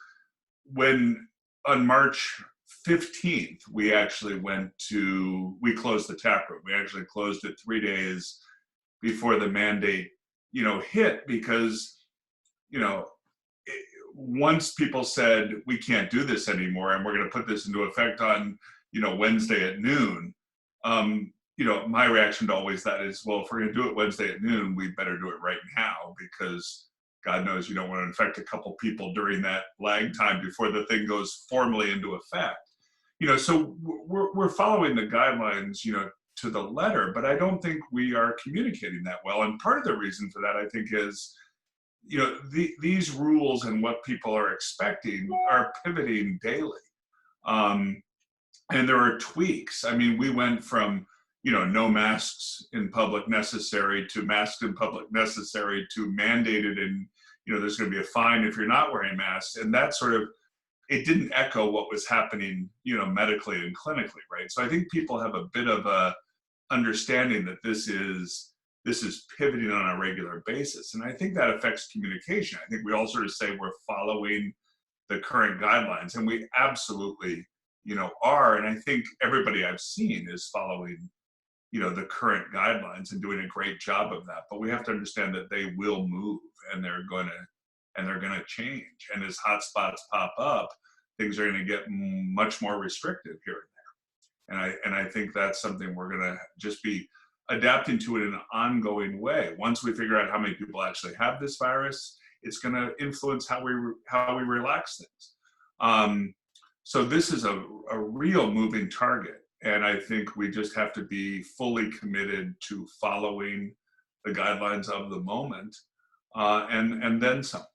when on March 15th, we actually we closed the tap room. We actually closed it 3 days before the mandate, hit, because, once people said we can't do this anymore and we're going to put this into effect on, Wednesday at noon, my reaction to always that is, well, if we're going to do it Wednesday at noon, we better do it right now, because God knows you don't want to infect a couple people during that lag time before the thing goes formally into effect. So we're following the guidelines, to the letter, but I don't think we are communicating that well. And part of the reason for that, I think, is, these rules and what people are expecting are pivoting daily. And there are tweaks. We went from, no masks in public necessary, to masks in public necessary, to mandated, and, there's going to be a fine if you're not wearing masks. And that sort of, it didn't echo what was happening, medically and clinically, right? So I think people have a bit of a understanding that this is pivoting on a regular basis. And I think that affects communication. I think we all sort of say we're following the current guidelines, and we absolutely, are. And I think everybody I've seen is following, the current guidelines and doing a great job of that. But we have to understand that they will move, and they're going to change. And as hotspots pop up, things are going to get much more restrictive here and there. And I think that's something we're going to just be adapting to it in an ongoing way. Once we figure out how many people actually have this virus, it's going to influence how we relax things. So this is a real moving target. And I think we just have to be fully committed to following the guidelines of the moment, and then some.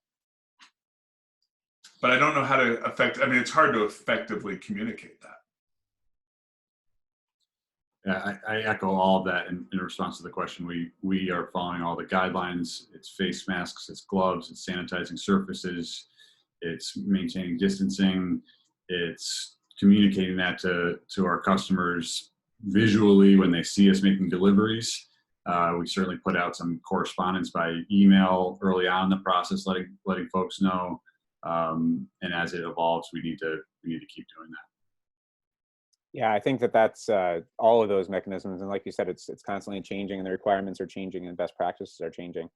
But I don't know how to it's hard to effectively communicate that. Yeah, I echo all of that in response to the question. We are following all the guidelines. It's face masks, it's gloves, it's sanitizing surfaces, it's maintaining distancing, it's communicating that to our customers visually when they see us making deliveries. We certainly put out some correspondence by email early on in the process, letting folks know. And as it evolves, we need to keep doing that. Yeah, I think that's all of those mechanisms, and like you said, it's constantly changing, and the requirements are changing, and best practices are changing.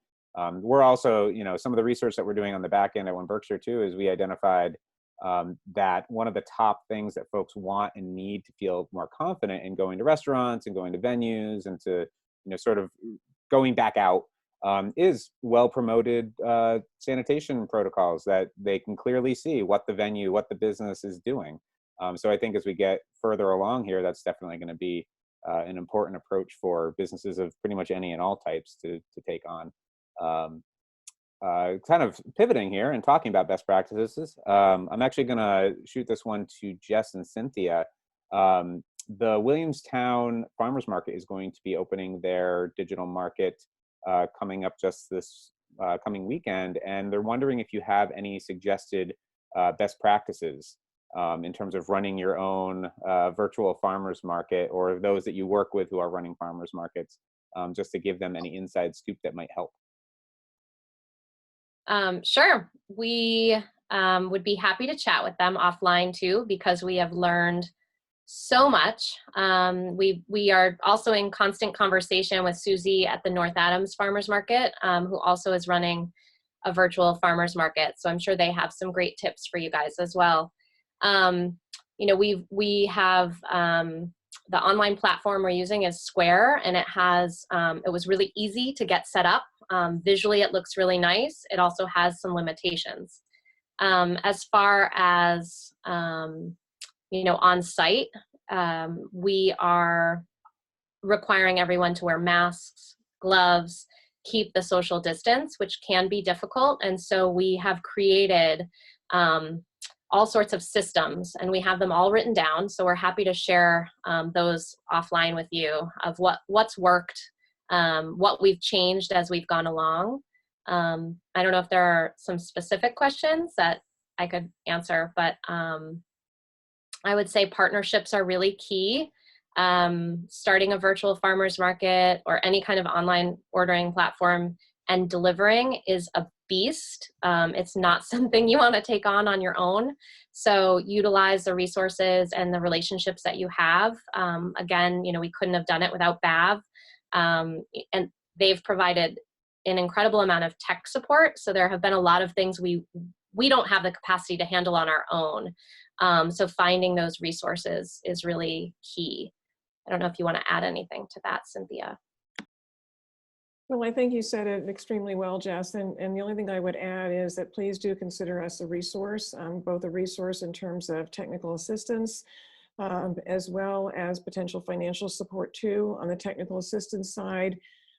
We're also, some of the research that we're doing on the back end at 1Berkshire too, is we identified that one of the top things that folks want and need to feel more confident in going to restaurants and going to venues and to, sort of going back out, is well promoted sanitation protocols that they can clearly see what the venue, what the business is doing. So I think as we get further along here, that's definitely going to be an important approach for businesses of pretty much any and all types to take on. Kind of pivoting here and talking about best practices, I'm actually going to shoot this one to Jess and Cynthia. The Williamstown Farmers Market is going to be opening their digital market coming up just this coming weekend, and they're wondering if you have any suggested best practices in terms of running your own virtual farmers market, or those that you work with who are running farmers markets, just to give them any inside scoop that might help. Sure. We would be happy to chat with them offline too, because we have learned so much. We are also in constant conversation with Susie at the North Adams Farmers Market, who also is running a virtual farmers market. So I'm sure they have some great tips for you guys as well. You know, we have the online platform we're using is Square, and it has, it was really easy to get set up. Visually, it looks really nice. It also has some limitations. As far as, you know, on site, we are requiring everyone to wear masks, gloves, keep the social distance, which can be difficult. And so we have created all sorts of systems, and we have them all written down. So we're happy to share those offline with you of what's worked, what we've changed as we've gone along. I don't know if there are some specific questions that I could answer, but I would say partnerships are really key. Starting a virtual farmers market or any kind of online ordering platform and delivering is a beast. It's not something you want to take on your own. So utilize the resources and the relationships that you have. Again, you know, we couldn't have done it without BAV. And they've provided an incredible amount of tech support. So there have been a lot of things we don't have the capacity to handle on our own. So finding those resources is really key. I don't know if you want to add anything to that, Cynthia. Well, I think you said it extremely well, Jess. And the only thing I would add is that please do consider us a resource, both a resource in terms of technical assistance, as well as potential financial support too. On the technical assistance side,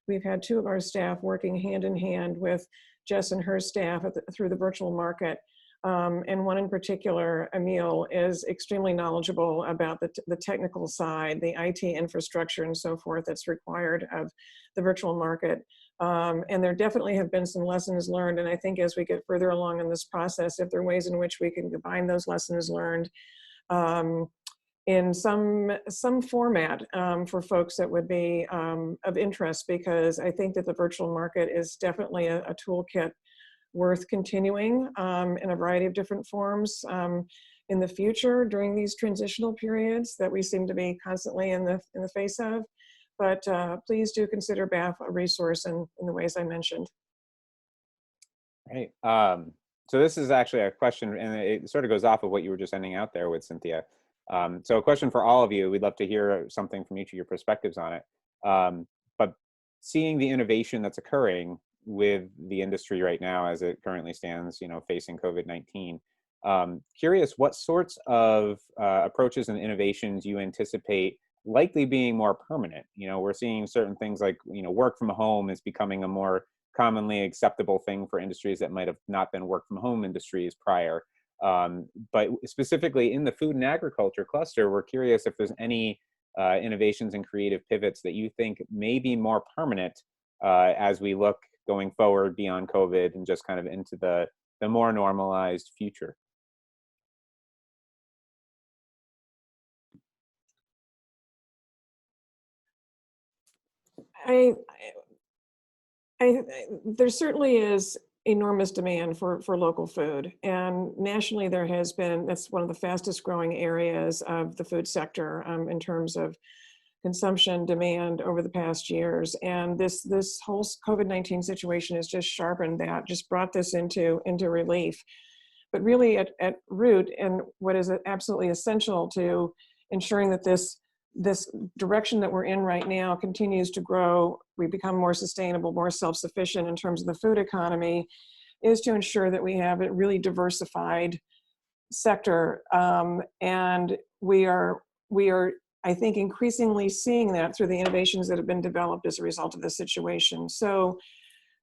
we've had two of our staff working hand in hand with Jess and her staff through the virtual market. And one in particular, Emil, is extremely knowledgeable about the technical side, the IT infrastructure and so forth that's required of the virtual market. And there definitely have been some lessons learned. And I think as we get further along in this process, if there are ways in which we can combine those lessons learned in some format for folks that would be of interest, because I think that the virtual market is definitely a toolkit worth continuing in a variety of different forms in the future during these transitional periods that we seem to be constantly in the face of. But please do consider BAF a resource in the ways I mentioned. Right. So this is actually a question, and it sort of goes off of what you were just ending out there with, Cynthia. So a question for all of you. We'd love to hear something from each of your perspectives on it. But seeing the innovation that's occurring with the industry right now as it currently stands, you know, facing COVID-19. Curious what sorts of approaches and innovations you anticipate likely being more permanent. You know, we're seeing certain things like, you know, work from home is becoming a more commonly acceptable thing for industries that might have not been work from home industries prior. But specifically in the food and agriculture cluster, we're curious if there's any innovations and creative pivots that you think may be more permanent as we look going forward beyond COVID and just kind of into the more normalized future. There certainly is enormous demand for local food, and nationally there has been, that's one of the fastest growing areas of the food sector in terms of consumption demand over the past years. And this whole COVID-19 situation has just sharpened that, just brought this into relief. But really at root, and what is absolutely essential to ensuring that this direction that we're in right now continues to grow, we become more sustainable, more self-sufficient in terms of the food economy, is to ensure that we have a really diversified sector. And we are, I think, increasingly seeing that through the innovations that have been developed as a result of this situation. So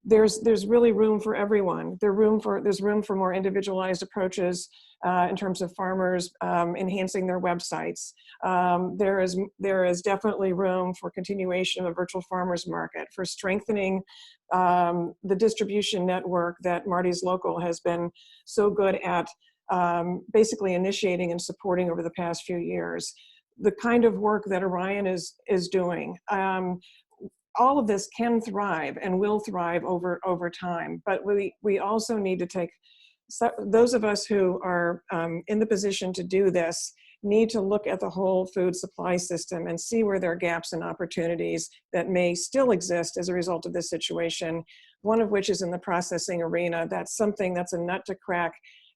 there's really room for everyone. There's room for more individualized approaches in terms of farmers enhancing their websites. There is definitely room for continuation of a virtual farmers market, for strengthening the distribution network that Marty's Local has been so good at basically initiating and supporting over the past few years. The kind of work that Orion is doing. All of this can thrive and will thrive over time, but we also need to take, those of us who are in the position to do this need to look at the whole food supply system and see where there are gaps and opportunities that may still exist as a result of this situation, one of which is in the processing arena. That's something that's a nut to crack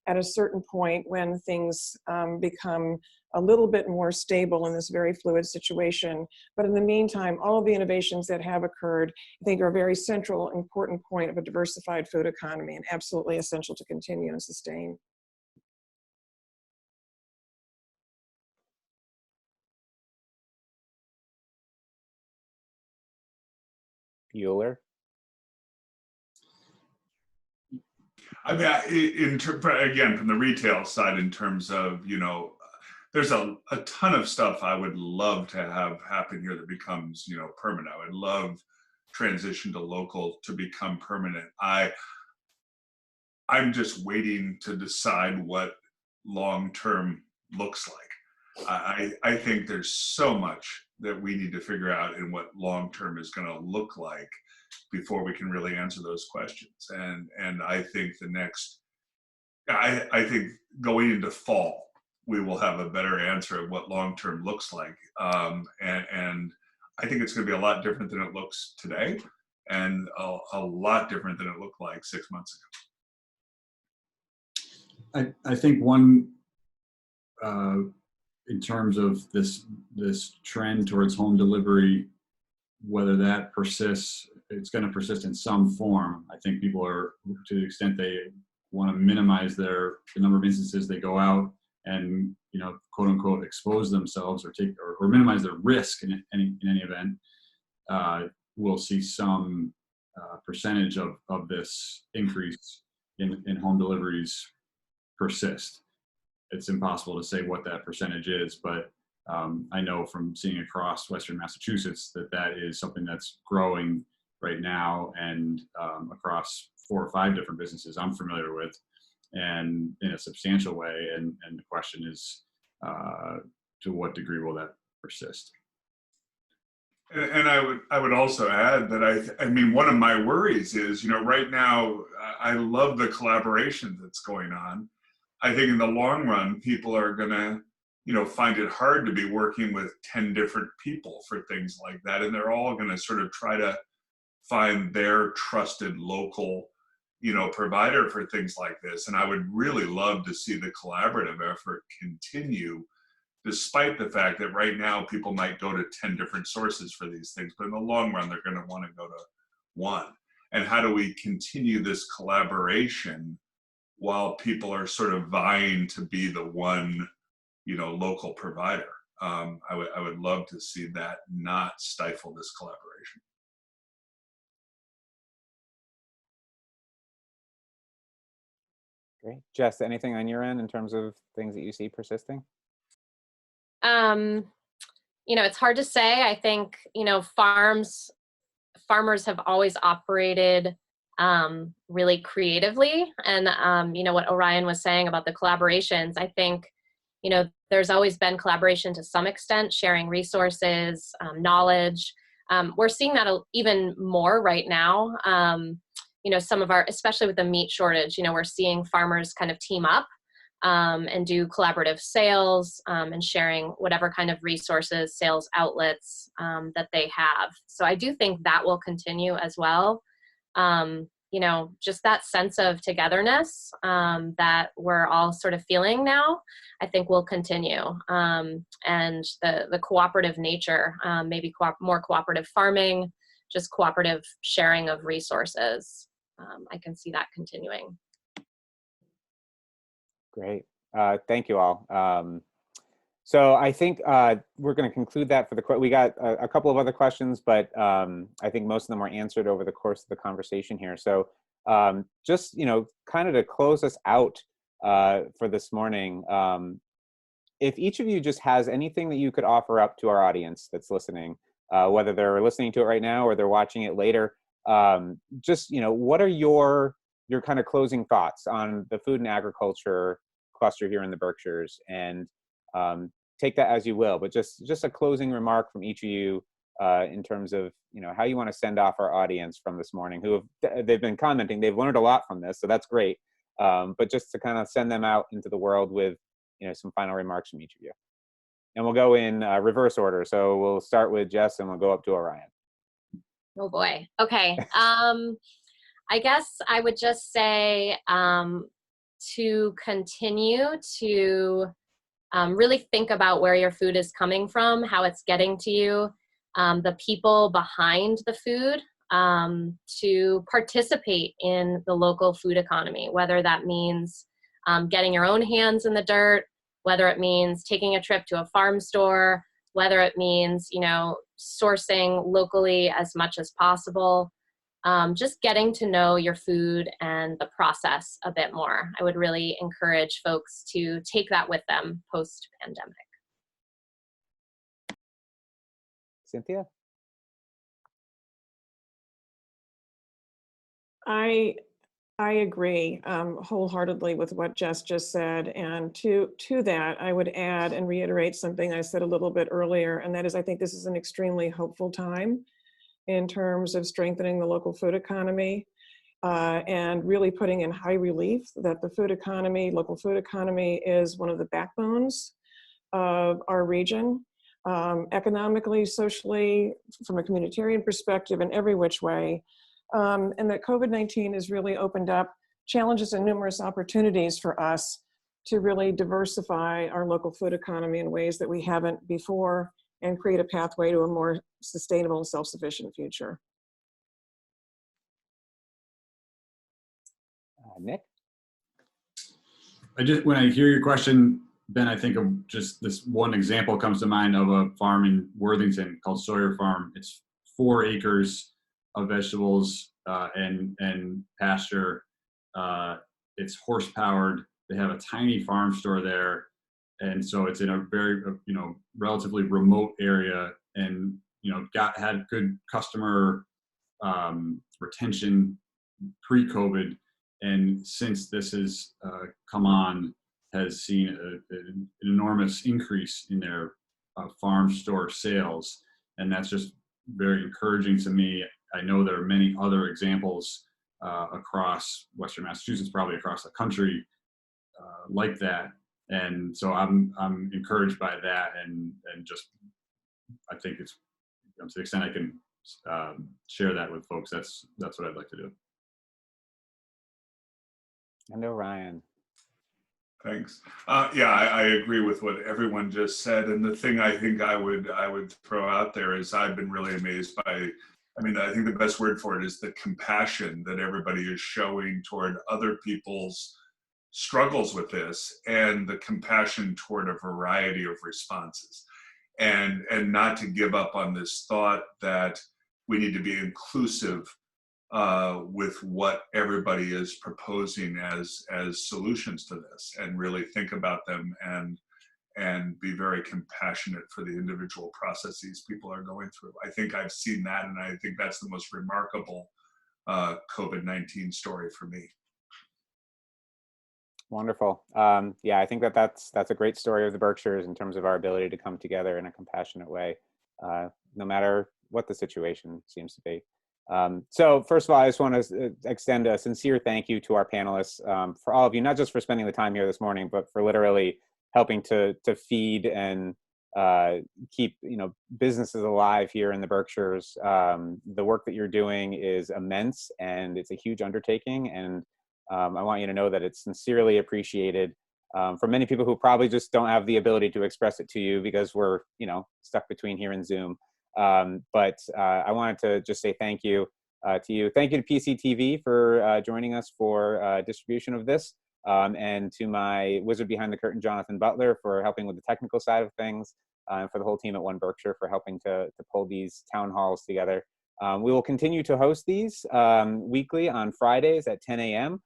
at a certain point when things become a little bit more stable in this very fluid situation. But in the meantime, all of the innovations that have occurred, I think, are a very central, important point of a diversified food economy and absolutely essential to continue and sustain. Bueller? I mean, again, from the retail side, in terms of, you know, there's a ton of stuff I would love to have happen here that becomes, you know, permanent. I would love transition to local to become permanent. I'm just waiting to decide what long-term looks like. I think there's so much that we need to figure out in what long-term is going to look like before we can really answer those questions. And I think I think going into fall, we will have a better answer of what long-term looks like. And I think it's going to be a lot different than it looks today, and a lot different than it looked like 6 months I think one, in terms of this trend towards home delivery, whether that persists, it's going to persist in some form. I think people are, to the extent they want to minimize the number of instances they go out and, you know, quote unquote, expose themselves or minimize their risk in any event, we'll see some percentage of this increase in home deliveries persist. It's impossible to say what that percentage is, but I know from seeing across Western Massachusetts that is something that's growing right now, and across 4 or 5 different businesses I'm familiar with, and in a substantial way. And the question is, to what degree will that persist? And I would also add that I mean, one of my worries is, you know, right now, I love the collaboration that's going on. I think in the long run, people are going to, you know, find it hard to be working with 10 different people for things like that. And they're all going to sort of try to find their trusted local, you know, provider for things like this. And I would really love to see the collaborative effort continue, despite the fact that right now people might go to 10 different sources for these things, but in the long run, they're going to want to go to one. And how do we continue this collaboration while people are sort of vying to be the one, you know, local provider? I would love to see that not stifle this collaboration. Great. Jess, anything on your end in terms of things that you see persisting? You know, it's hard to say. I think, you know, farmers have always operated really creatively. And, you know, what Orion was saying about the collaborations, I think, you know, there's always been collaboration to some extent, sharing resources, knowledge. We're seeing that even more right now. You know, some of our, especially with the meat shortage, you know, we're seeing farmers kind of team up and do collaborative sales and sharing whatever kind of resources, sales outlets that they have. So I do think that will continue as well. You know, just that sense of togetherness that we're all sort of feeling now, I think will continue. And the cooperative nature, maybe more cooperative farming, just cooperative sharing of resources. I can see that continuing. Great. Thank you all. So I think we're going to conclude that for we got a couple of other questions, but I think most of them were answered over the course of the conversation here. So just, you know, kind of to close us out for this morning, if each of you just has anything that you could offer up to our audience that's listening, whether they're listening to it right now or they're watching it later, just, you know, what are your kind of closing thoughts on the food and agriculture cluster here in the Berkshires? And take that as you will, but just a closing remark from each of you in terms of, you know, how you want to send off our audience from this morning, they've been commenting, they've learned a lot from this, so that's great. But just to kind of send them out into the world with, you know, some final remarks from each of you. And we'll go in reverse order. So we'll start with Jess and we'll go up to Orion. Oh boy. Okay. I guess I would just say to continue to really think about where your food is coming from, how it's getting to you, the people behind the food, to participate in the local food economy, whether that means getting your own hands in the dirt, whether it means taking a trip to a farm store, whether it means, sourcing locally as much as possible. Just getting to know your food and the process a bit more. I would really encourage folks to take that with them post-pandemic. Cynthia? I agree wholeheartedly with what Jess just said. And to that, I would add and reiterate something I said a little bit earlier, and that is I think this is an extremely hopeful time in terms of strengthening the local food economy and really putting in high relief that the local food economy is one of the backbones of our region, economically, socially, from a communitarian perspective, in every which way. And that COVID-19 has really opened up challenges and numerous opportunities for us to really diversify our local food economy in ways that we haven't before and create a pathway to a more sustainable and self-sufficient future. Nick? When I hear your question, Ben, I think of just this one example comes to mind of a farm in Worthington called Sawyer Farm. It's 4 acres of vegetables and pasture. It's horse powered. They have a tiny farm store there. And so it's in a very, relatively remote area, and, had good customer retention pre-COVID. And since this has come on, has seen an enormous increase in their farm store sales. And that's just very encouraging to me. I know there are many other examples across Western Massachusetts, probably across the country, like that. And so I'm encouraged by that, and just I think it's, to the extent I can share that with folks, that's what I'd like to do. And Orion. Thanks. Yeah, I agree with what everyone just said. And the thing I think I would throw out there is I've been really amazed by, I think the best word for it is the compassion that everybody is showing toward other people's struggles with this, and the compassion toward a variety of responses, and not to give up on this thought that we need to be inclusive with what everybody is proposing as solutions to this, and really think about them and be very compassionate for the individual processes people are going through. I think I've seen that, and I think that's the most remarkable COVID-19 story for me. Wonderful. Yeah, I think that's a great story of the Berkshires in terms of our ability to come together in a compassionate way, no matter what the situation seems to be. So first of all, I just want to extend a sincere thank you to our panelists, for all of you, not just for spending the time here this morning, but for literally helping to feed and keep businesses alive here in the Berkshires. The work that you're doing is immense, and it's a huge undertaking, and I want you to know that it's sincerely appreciated from many people who probably just don't have the ability to express it to you because we're stuck between here and Zoom. But I wanted to just say thank you to you. Thank you to PCTV for joining us for distribution of this, and to my wizard behind the curtain, Jonathan Butler, for helping with the technical side of things, and for the whole team at 1Berkshire for helping to pull these town halls together. We will continue to host these weekly on Fridays at 10 a.m.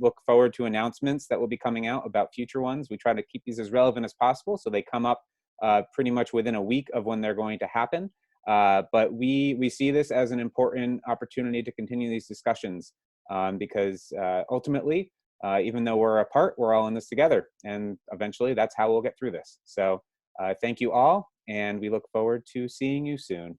Look forward to announcements that will be coming out about future ones. We try to keep these as relevant as possible, so they come up pretty much within a week of when they're going to happen. But we see this as an important opportunity to continue these discussions, because ultimately, even though we're apart, we're all in this together, and eventually that's how we'll get through this. So thank you all, and we look forward to seeing you soon.